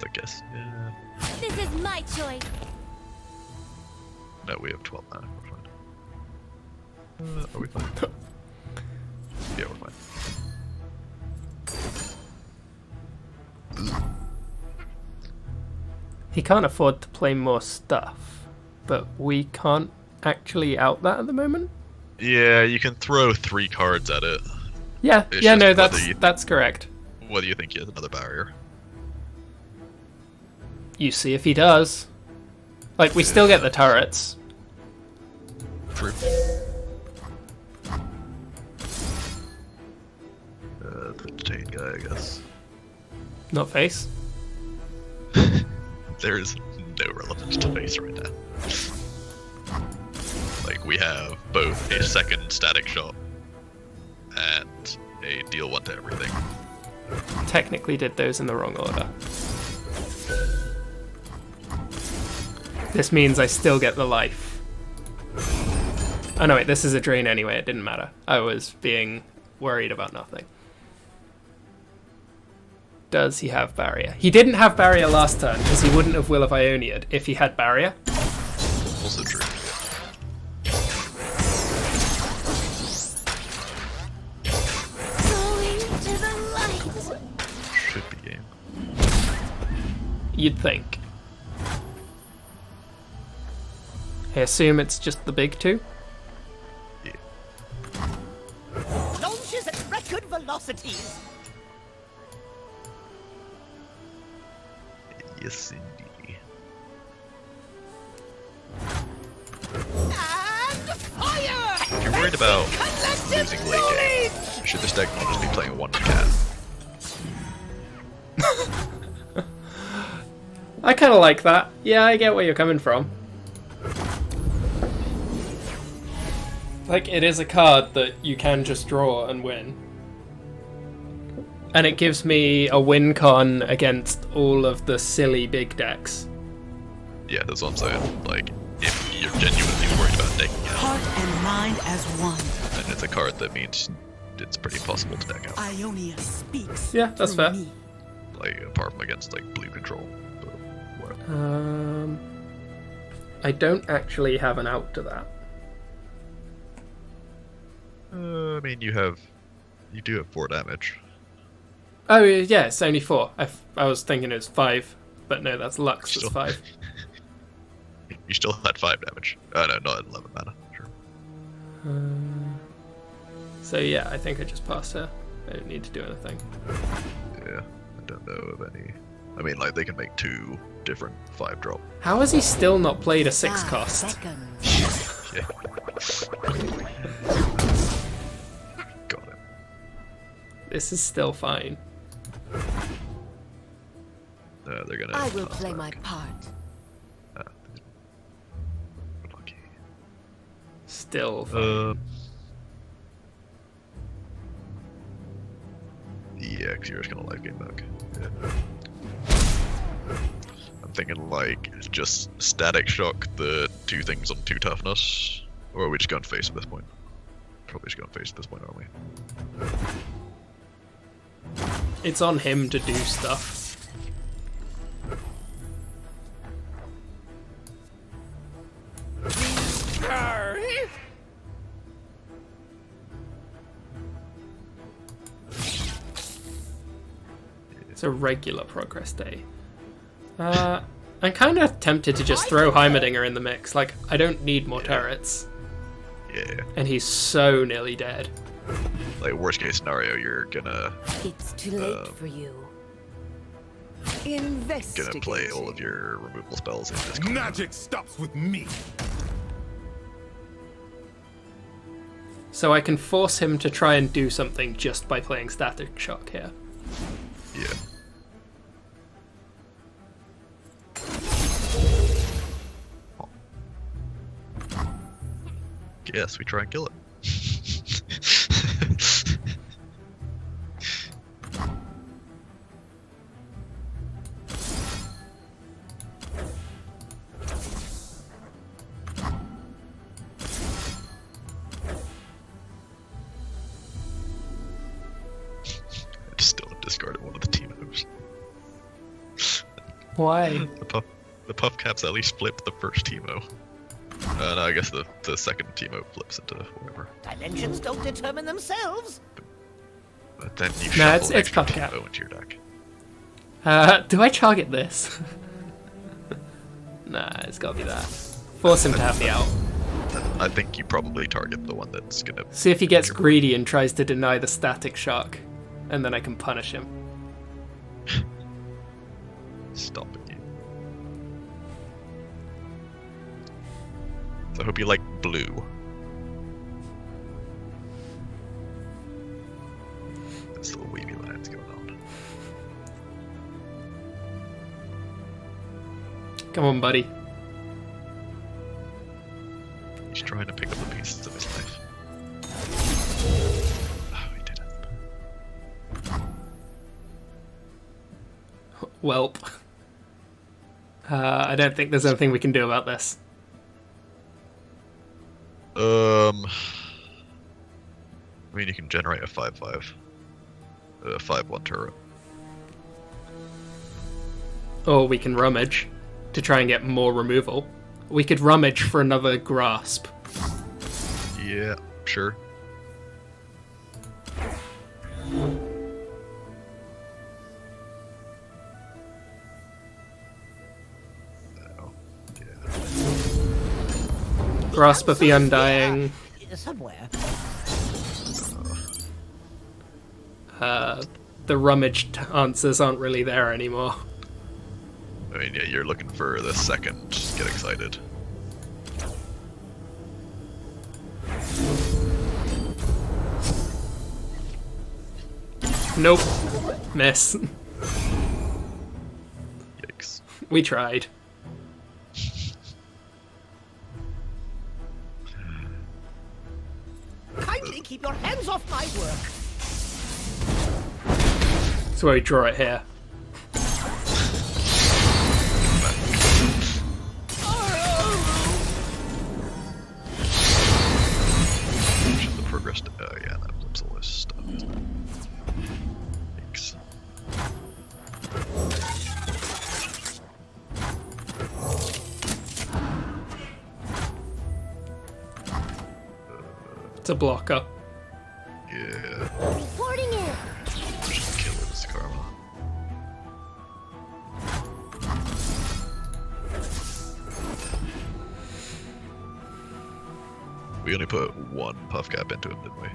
I guess. Yeah. This is my choice. No, we have 12 mana. We're fine. Are we fine? Yeah, we're fine. He can't afford to play more stuff, but we can't actually out that at the moment. Yeah, you can throw 3 cards at it. Yeah, It's yeah, just no, whether that's correct. Whether you think he has another barrier. You see if he does. Like, we still get the turrets. True. The detain guy, I guess. Not face. There is no relevance to face right now. Like, we have both a second static shot and a deal 1 to everything. Technically did those in the wrong order. This means I still get the life. Oh no, wait, this is a drain anyway, it didn't matter. I was being worried about nothing. Does he have barrier? He didn't have barrier last turn, because he wouldn't have Will of Ionia'd if he had barrier. Also true. Going to the light. Should be game. You'd think. I assume it's just the big 2? Yeah. Launches at record velocities. Yes, indeed. And fire! If you're worried about losing late game, should this deck not just be playing 1 cat? I kind of like that. Yeah, I get where you're coming from. Like, it is a card that you can just draw and win. And it gives me a win con against all of the silly big decks. Yeah, that's what I'm saying. Like, if you're genuinely worried about taking it, Heart and mind as one. then it's a card that means it's pretty impossible to deck out. Ionia speaks. Yeah, that's through fair. me. Like, apart from against, like, blue control. But whatever. I don't actually have an out to that. I mean, you do have 4 damage. Oh, yeah, it's only 4. I was thinking it was 5, but no, that's Lux, Still. it's 5. You still had 5 damage. Oh no, not 11 mana. Sure. So yeah, I think I just pass her. I don't need to do anything. Yeah, I don't know of any. I mean, like, they can make 2 different 5-drop. How has he still not played a 6 5 cost? seconds. Yeah. Got it. This is still fine. They're gonna. I will toss play back. my part. Lucky. Still fine. Yeah, because you're just gonna life game back. Yeah. thinking like just static shock the 2 things on 2 toughness, or are we just going face at this point? Probably just going face at this point, aren't we? It's on him to do stuff. It's a regular progress day. I'm kind of tempted to just throw Heimerdinger in the mix. Like, I don't need more turrets. Yeah. And he's so nearly dead. Like, worst case scenario, you're gonna It's too late for you. gonna play all of your removal spells in this combat. Magic stops with me. So I can force him to try and do something just by playing Static Shock here. Yeah. Yes, we try and kill it. I just still discarded one of the team moves. Why? The puff caps at least flip the first Teemo. No, I guess the second Teemo flips into whatever. Dimensions don't determine themselves. But then you No, shuffle it's extra puff cap. Teemo into your deck. Do I target this? Nah, it's gotta be that. Force him to have the out. I think you probably target the one that's gonna. See if he gets greedy and tries to deny the Static Shock, and then I can punish him. Stopping you. So I hope you like blue. There's little wavy lines going on. Come on, buddy. He's trying to pick up the pieces of his life. Oh, he didn't. Welp. I don't think there's anything we can do about this. I mean, you can generate a 5/5. A 5/1 turret. Or we can rummage to try and get more removal. We could rummage for another grasp. Yeah, sure. Oh, yeah. Grasp of the Undying. Somewhere. The rummage answers aren't really there anymore. I mean, yeah, you're looking for the second. Just get excited. Nope. Miss. Yikes. We tried. Kindly keep your hands off my work. So we draw it here. The progress. Oh yeah, that flips all this stuff. Isn't it? Yikes. It's a blocker. Yeah. Reporting in. Just kill his karma. We only put one puff cap into him, didn't we?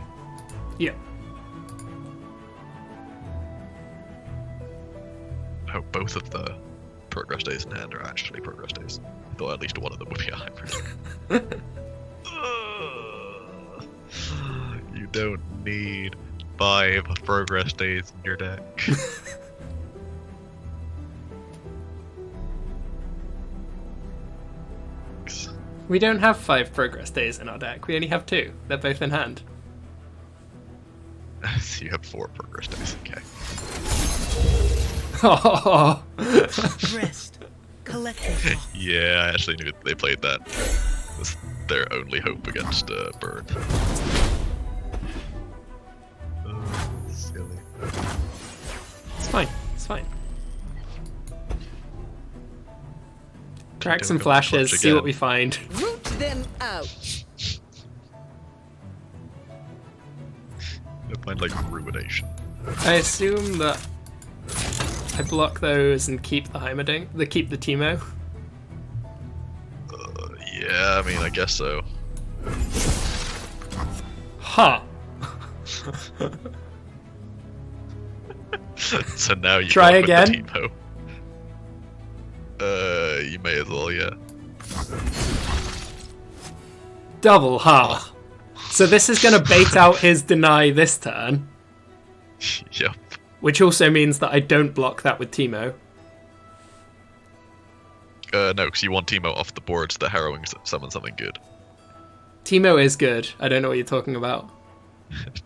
Yeah. I hope both of the progress days in hand are actually progress days. I thought at least one of them would be a hybrid. You don't need 5 progress days in your deck. We don't have 5 progress days in our deck. We only have 2. They're both in hand. So you have 4 progress days, okay. Oh. Rest. collector's box. Yeah, I actually knew they played that. That's their only hope against Bird. Oh, silly. It's fine. It's fine. Crack some Don't flashes, punch see what again. we find. Root them out. I find like ruination. I assume that I block those and keep the Heimerdinger, keep the Teemo. Yeah, I mean, I guess so. Ha! So now you Try go with again? the Teemo. You may as well, yeah. Double ha! So this is gonna bait out his deny this turn, Yep. which also means that I don't block that with Teemo. No, because you want Teemo off the board so the harrowing summon something good. Teemo is good. I don't know what you're talking about.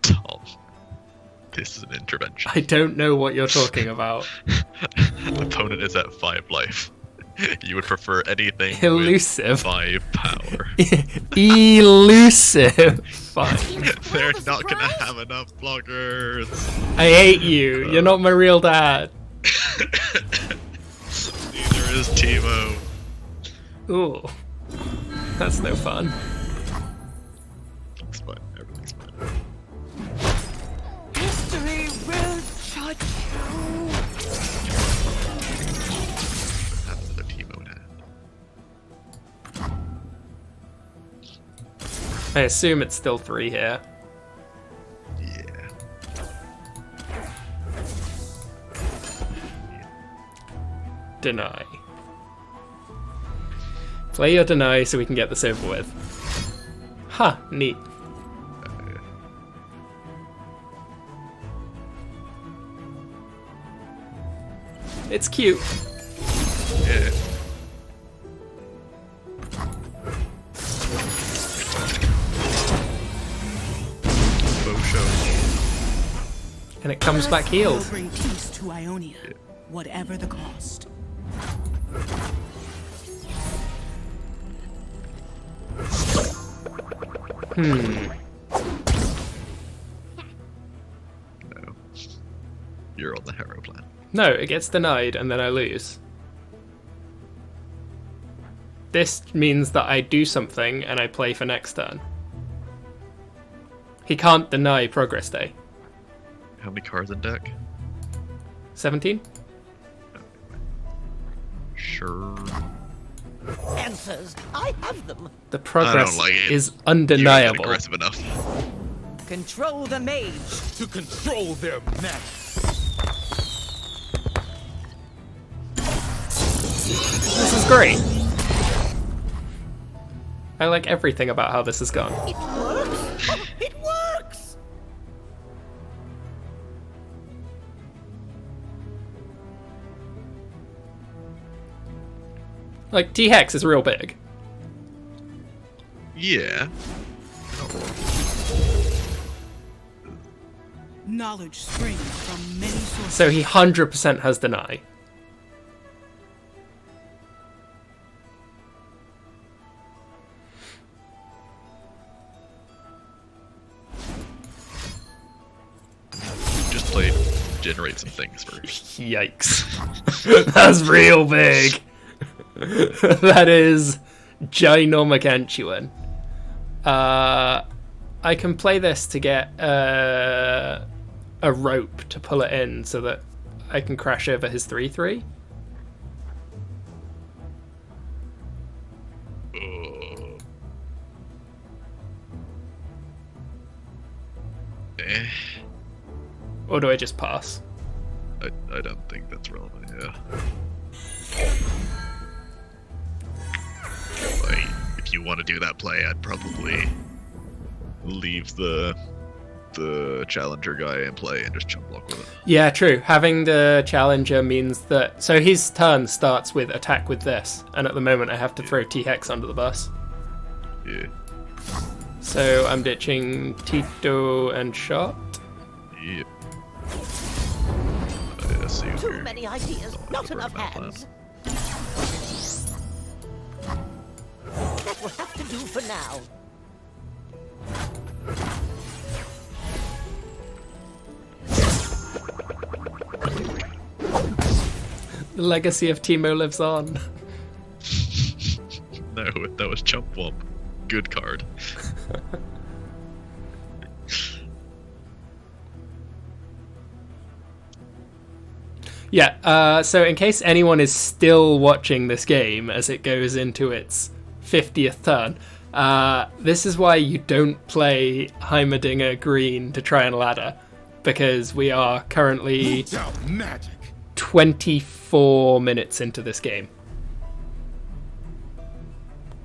Tom, this is an intervention. I don't know what you're talking about. Opponent is at 5 life. You would prefer anything Elusive. with 5 power. Elusive. Fine. They're not gonna have enough blockers. I hate you. You're not my real dad. Neither is Teemo. Ooh. That's no fun. It's fine. Everything's fine. History will judge you. Have another Teemo in hand. I assume it's still 3 here. Yeah. Deny. Play your deny so we can get this over with. Ha, neat. It's cute. Yeah. Bow show. And it comes back healed. Will bring peace to Ionia, whatever the cost. Hmm. No. You're on the Harrow plan. No, it gets denied and then I lose. This means that I do something and I play for next turn. He can't deny Progress Day. How many cards in deck? 17? Sure. Answers. I have them. The progress like it. is You're not undeniable. aggressive enough. Control the mage. To control their magic. This is great. I like everything about how this has gone. It works. Oh, it works. Like, T-Hex is real big. Yeah. Knowledge springs from many sources. So he 100% has deny. Just play generate some things first. Yikes. That's real big. That is ginormagantuan. I can play this to get a rope to pull it in so that I can crash over his 3/3. Or do I just pass? I don't think that's relevant, yeah. Like, if you want to do that play, I'd probably leave the challenger guy in play and just jump block with it. Yeah, true. Having the challenger means that... So his turn starts with attack with this, and at the moment I have to throw T-Hex under the bus. Yeah. So I'm ditching Tito and Shot. Yep. I assume Too you're many ideas, not working enough that plan. hands. now. The legacy of Teemo lives on. No, that was Chump Womp. Good card. Yeah, so in case anyone is still watching this game as it goes into its 50th turn, this is why you don't play Heimerdinger Green to try and ladder, because we are currently 24 minutes into this game.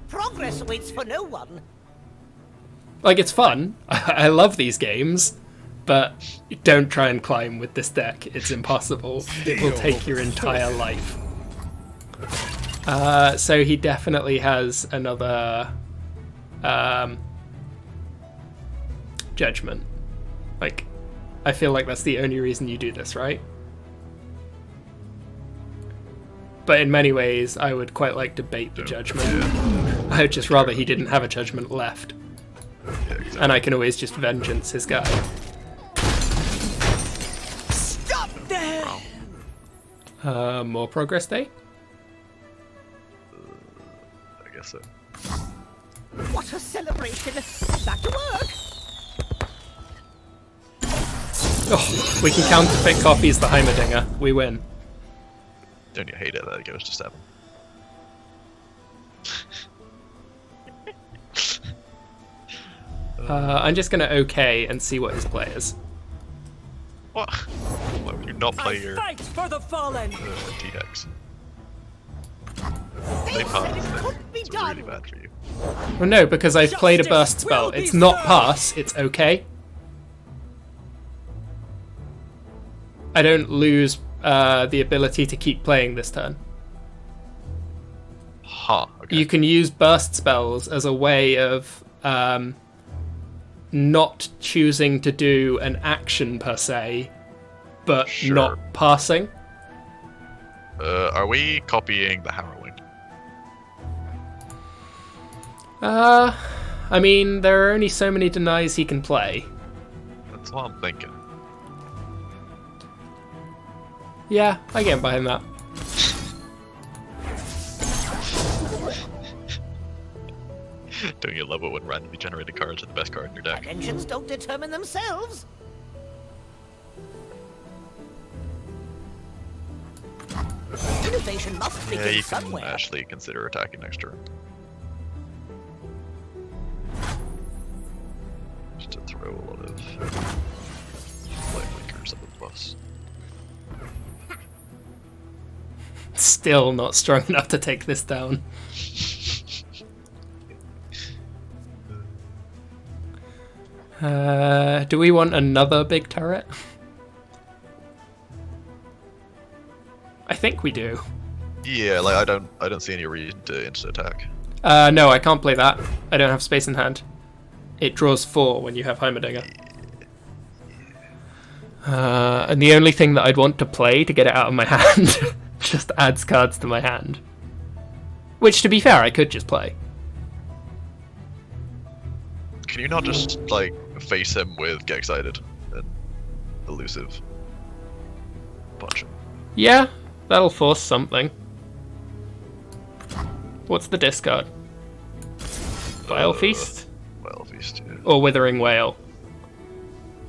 Progress waits for no one. Like, it's fun. I love these games, but don't try and climb with this deck. It's impossible. It will take your entire life. So he definitely has another judgment. Like, I feel like that's the only reason you do this, right? But in many ways, I would quite like to bait the judgment. I would just rather he didn't have a judgment left. Yeah, exactly. And I can always just vengeance his guy. Stop there! More progress day? I guess so. What a celebration! Back to work! Oh, we can counterfeit copies the Heimerdinger. We win. Don't you hate it that it goes to 7? I'm just gonna OK and see what his play is. What? Why would you not play your Fight for the fallen! T-Hex? They Pass, said it then couldn't be it's done! really bad for you. Well, no, because I've played a burst Justice spell. will be It's not served. pass, it's OK. I don't lose the ability to keep playing this turn. Huh, okay. You can use burst spells as a way of not choosing to do an action per se, but Sure. not passing. Are we copying the Harrowing? I mean, there are only so many denies he can play. That's what I'm thinking. Yeah, I get behind that. Don't you love it when randomly generated cards are the best card in your deck? Engines don't determine themselves. Innovation must Yeah, begin you can somewhere. actually consider attacking next turn. Just to throw a lot of light blinkers at the bus. Still not strong enough to take this down. Do we want another big turret? I think we do. Yeah, like I don't see any reason to instant attack. No, I can't play that. I don't have space in hand. It draws 4 when you have Heimerdinger. And the only thing that I'd want to play to get it out of my hand just adds cards to my hand. Which, to be fair, I could just play. Can you not just like face him with Get Excited and Elusive punch him? Yeah, that'll force something. What's the discard? Vile Feast? Vile Feast, yeah. Or Withering Whale?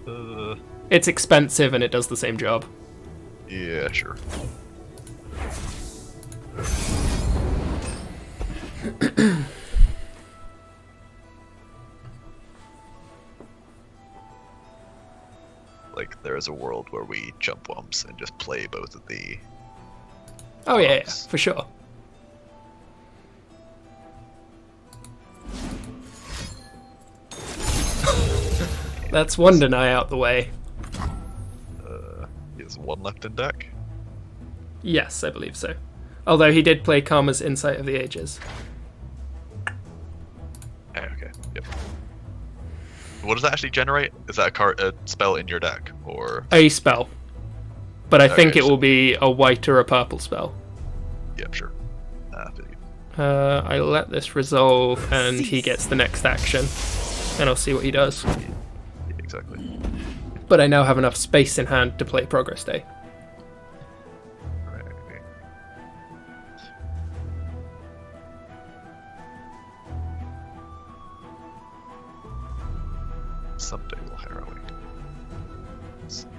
Uh, It's expensive and it does the same job. yeah, sure. Like, there is a world where we jump wumps and just play both of the... Oh yeah, for sure. That's one deny out the way. He has 1 left in deck. Yes, I believe so. Although he did play Karma's Insight of the Ages. Okay, yep. What does that actually generate? Is that a spell in your deck, or... A spell. But I think Okay, it will be a white or a purple spell. Yep, sure. I feel you. I let this resolve, and he gets the next action, and I'll see what he does. Yeah, exactly. But I now have enough space in hand to play Progress Day. Right. Someday we'll harrowing. Someday.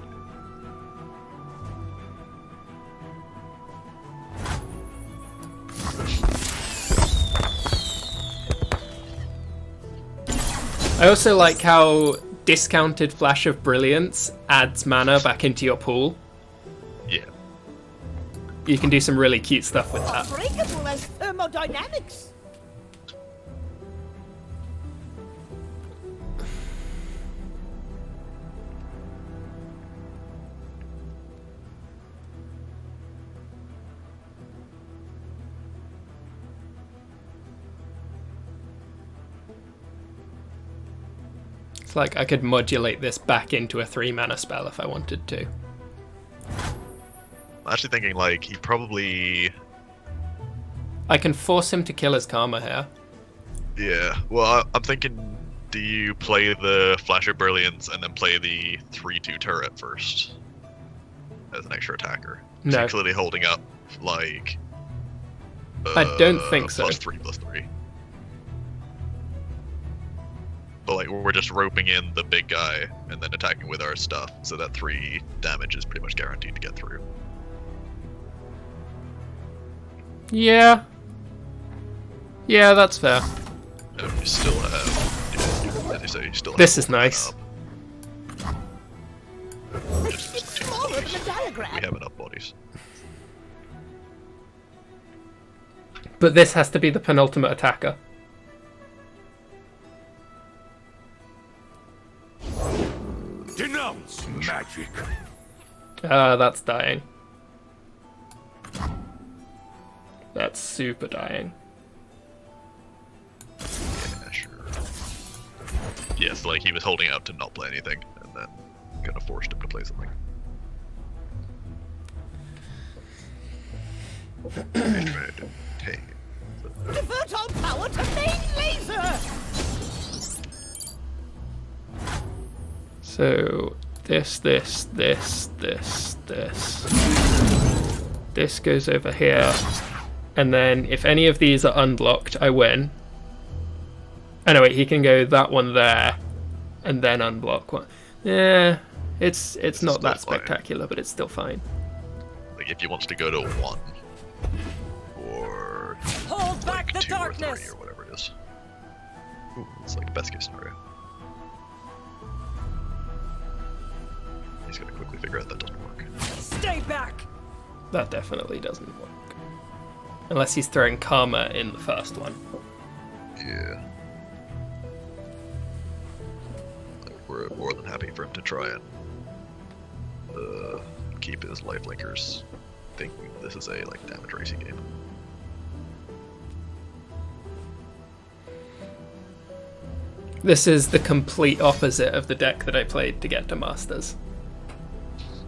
I also like how discounted Flash of Brilliance adds mana back into your pool. Yeah. You can do some really cute stuff with that. Unbreakable as thermodynamics. It's like I could modulate this back into a 3-mana spell if I wanted to. I'm actually thinking like he probably. I can force him to kill his karma here. Yeah. Well, I'm thinking. Do you play the Flash of Brilliance and then play the 3/2 turret first as an extra attacker? 'Cause No. You're clearly holding up like. I don't think so. +3/+3. But like we're just roping in the big guy and then attacking with our stuff, so that 3 damage is pretty much guaranteed to get through. Yeah. Yeah, that's fair. And you still have, as you say, you still have. This is nice. It's smaller than the diagram. We have enough bodies. But this has to be the penultimate attacker. Denounce magic. That's dying. That's super dying. Yeah, sure. Yes, like he was holding out to not play anything, and then kind of forced him to play something. Divert all power to main laser. So this. This goes over here. And then if any of these are unblocked, I win. Oh no, wait, he can go that one there and then unblock one. Yeah, it's not that fine. spectacular, but it's still fine. Like if he wants to go to 1 or Hold back like the 2 or 3 darkness. or whatever it is. Ooh, it's like the best case scenario. He's gonna quickly figure out that doesn't work. Stay back. That definitely doesn't work. Unless he's throwing karma in the first one. Yeah. Like, we're more than happy for him to try and keep his life linkers, thinking this is a like damage racing game. This is the complete opposite of the deck that I played to get to Masters.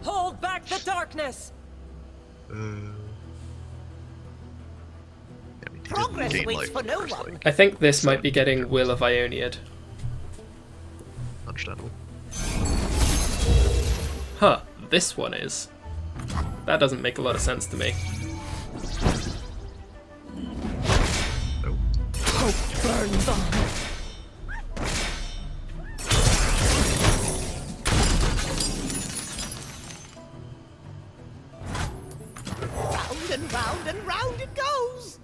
Hold back the darkness. I mean, he Progress didn't gain waits life for no first, one. like, I think this might be getting Will of Ioniad. understandable. Huh, this one is. That doesn't make a lot of sense to me. Nope. Hope burns on. Round and round and round it goes.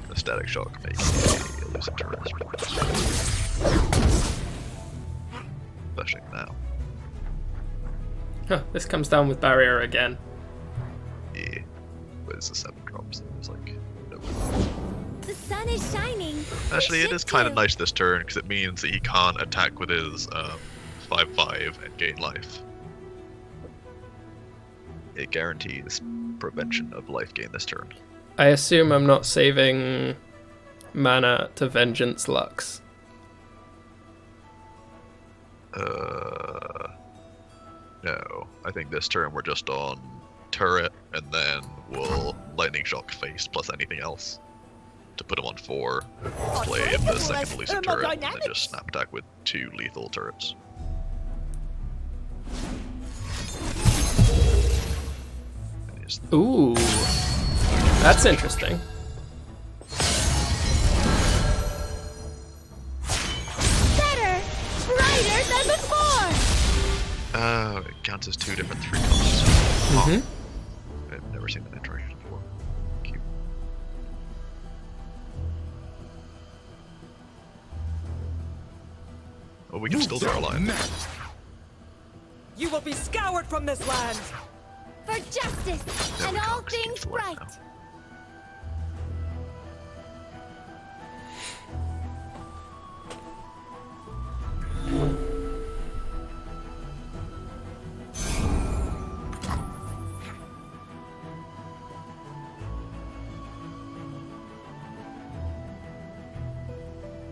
The static shock makes a elusive turn. Especially now. Huh, this comes down with barrier again. Yeah. But it's a 7 drop, so it's like, no. The sun is shining. Actually, it should is kind of too. nice this turn, because it means that he can't attack with his 5/5 and gain life. It guarantees prevention of life gain this turn. I assume I'm not saving mana to Vengeance Lux. No. I think this turn we're just on turret, and then we'll lightning shock face plus anything else to put him on 4. Play the second elusive turret, and then just snap attack with 2 lethal turrets. Ooh, that's interesting. Better, brighter than before. It counts as 2 different 3 costs. Mm-hmm. I've never seen that interaction before. Cute. Oh, we can still draw a line. You will be scoured from this land. For justice There and we go, all escape things the light right. now.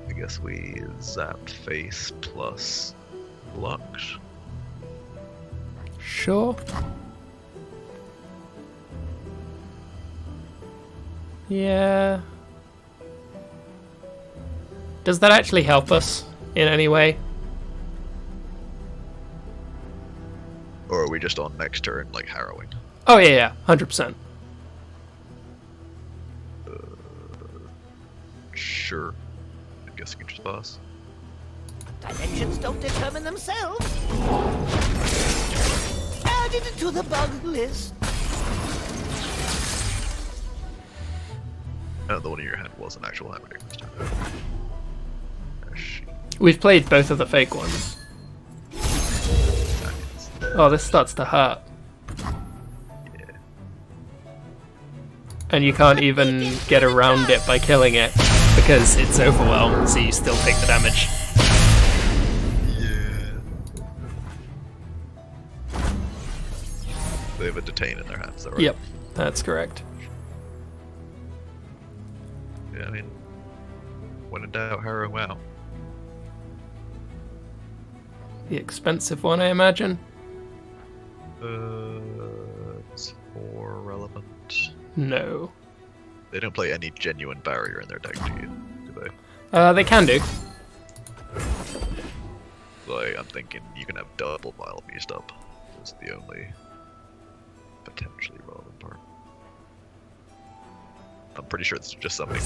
I guess we zapped face plus blocks. Sure. Yeah. Does that actually help us in any way? Or are we just on next turn, like harrowing? Oh yeah, 100%. Sure. I guess we can just pass. Dimensions don't determine themselves. Added to the bug list. The one in your hand was an actual hammer dick this time. We've played both of the fake ones. Oh, this starts to hurt. Yeah. And you can't even get around it by killing it because it's overwhelmed, so you still take the damage. Yeah. They have a detain in their hands, though, right? Yep, that's correct. Yeah, I mean, when in doubt, harrow wow. The expensive one, I imagine? It's more relevant. No. They don't play any genuine barrier in their deck, do you? Do They can do. they? Like, I'm thinking you can have double Vile Beast up. Is the only potentially relevant part. I'm pretty sure it's just something.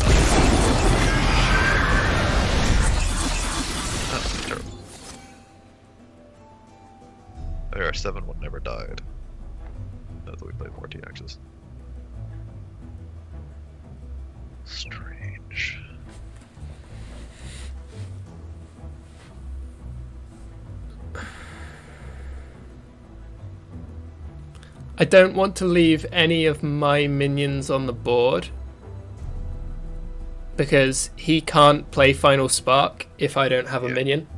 That's terrible. There are 7 one never died. I thought we played more TXs. Strange. I don't want to leave any of my minions on the board because he can't play Final Spark if I don't have a minion.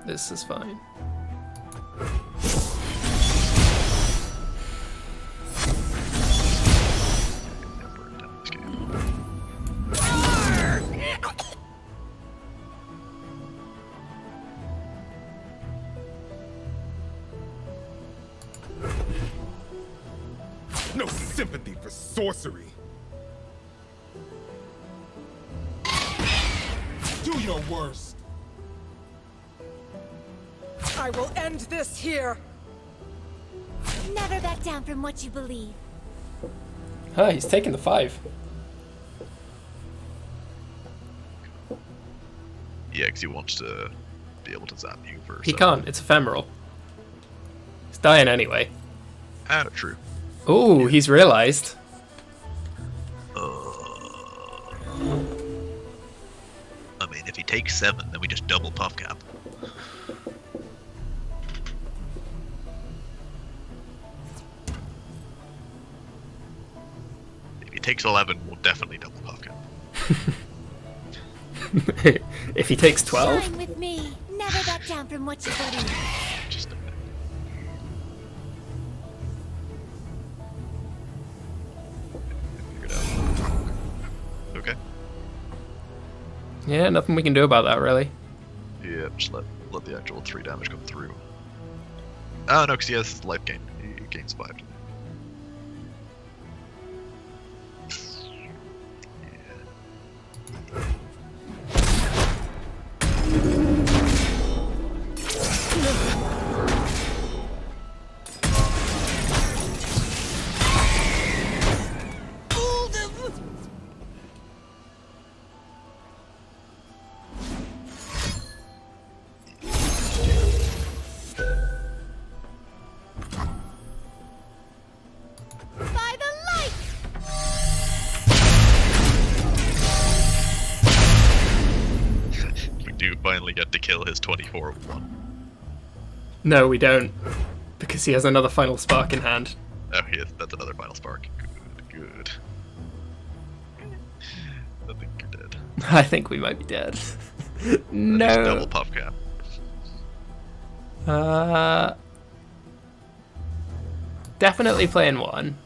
This is fine. No sympathy for sorcery. Do your worst. I will end this here. Never back down from what you believe. Ah, he's taking the 5. Yeah, because he wants to be able to zap you first. He can't, it's ephemeral. He's dying anyway. Ah, true. Ooh, he's realised. I mean, if he takes 7, then we just double puff cap. If he takes 11, we'll definitely double puff cap. If he takes 12? Shine with me. Never back down from what you believe. Just a minute. Figure it out. Yeah, nothing we can do about that, really. Yeah, just let the actual 3 damage come through. Oh no, because he has life gain. He gains 5. By the light! We do finally get to kill his 24-1. No, we don't. Because he has another final spark in hand. Oh, yes, that's another final spark. Good. I think you're dead. I think we might be dead. No. Double No. puff cap. Definitely playing 1.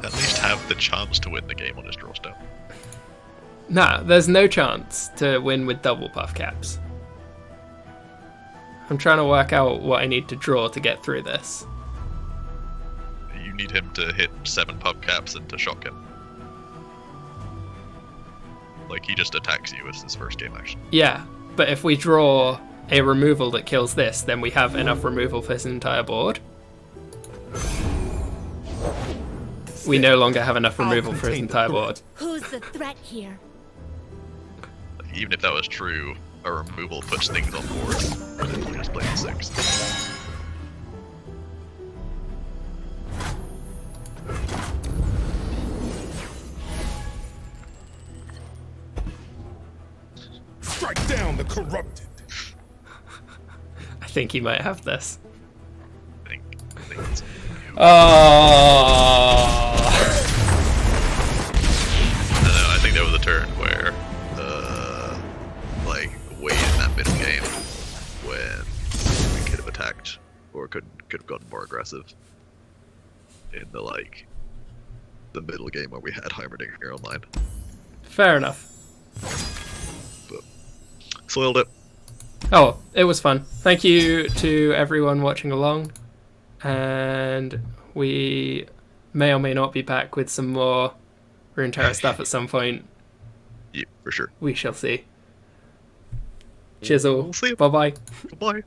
At least have the chance to win the game on his draw stone. Nah, there's no chance to win with double puff caps. I'm trying to work out what I need to draw to get through this. You need him to hit 7 puff caps and to shock him. Like, he just attacks you as his first game action. Yeah, but if we draw a removal that kills this, then we have enough removal for his entire board. We no longer have enough removal for his entire board. Who's the threat here? Like, even if that was true, a removal puts things on board. And then you just play the 6. Strike down the corrupted. I think he might have this. I think it's Oh! I think there was a turn where, like, way in that middle game, when we could have attacked, or could have gotten more aggressive. In the, like, the middle game where we had Heimerdinger online. Fair enough. But, soiled it. Oh, it was fun. Thank you to everyone watching along. And we may or may not be back with some more Runeterra stuff at some point. Yeah, for sure. We shall see. Chisel. We'll see. Bye-bye. Bye.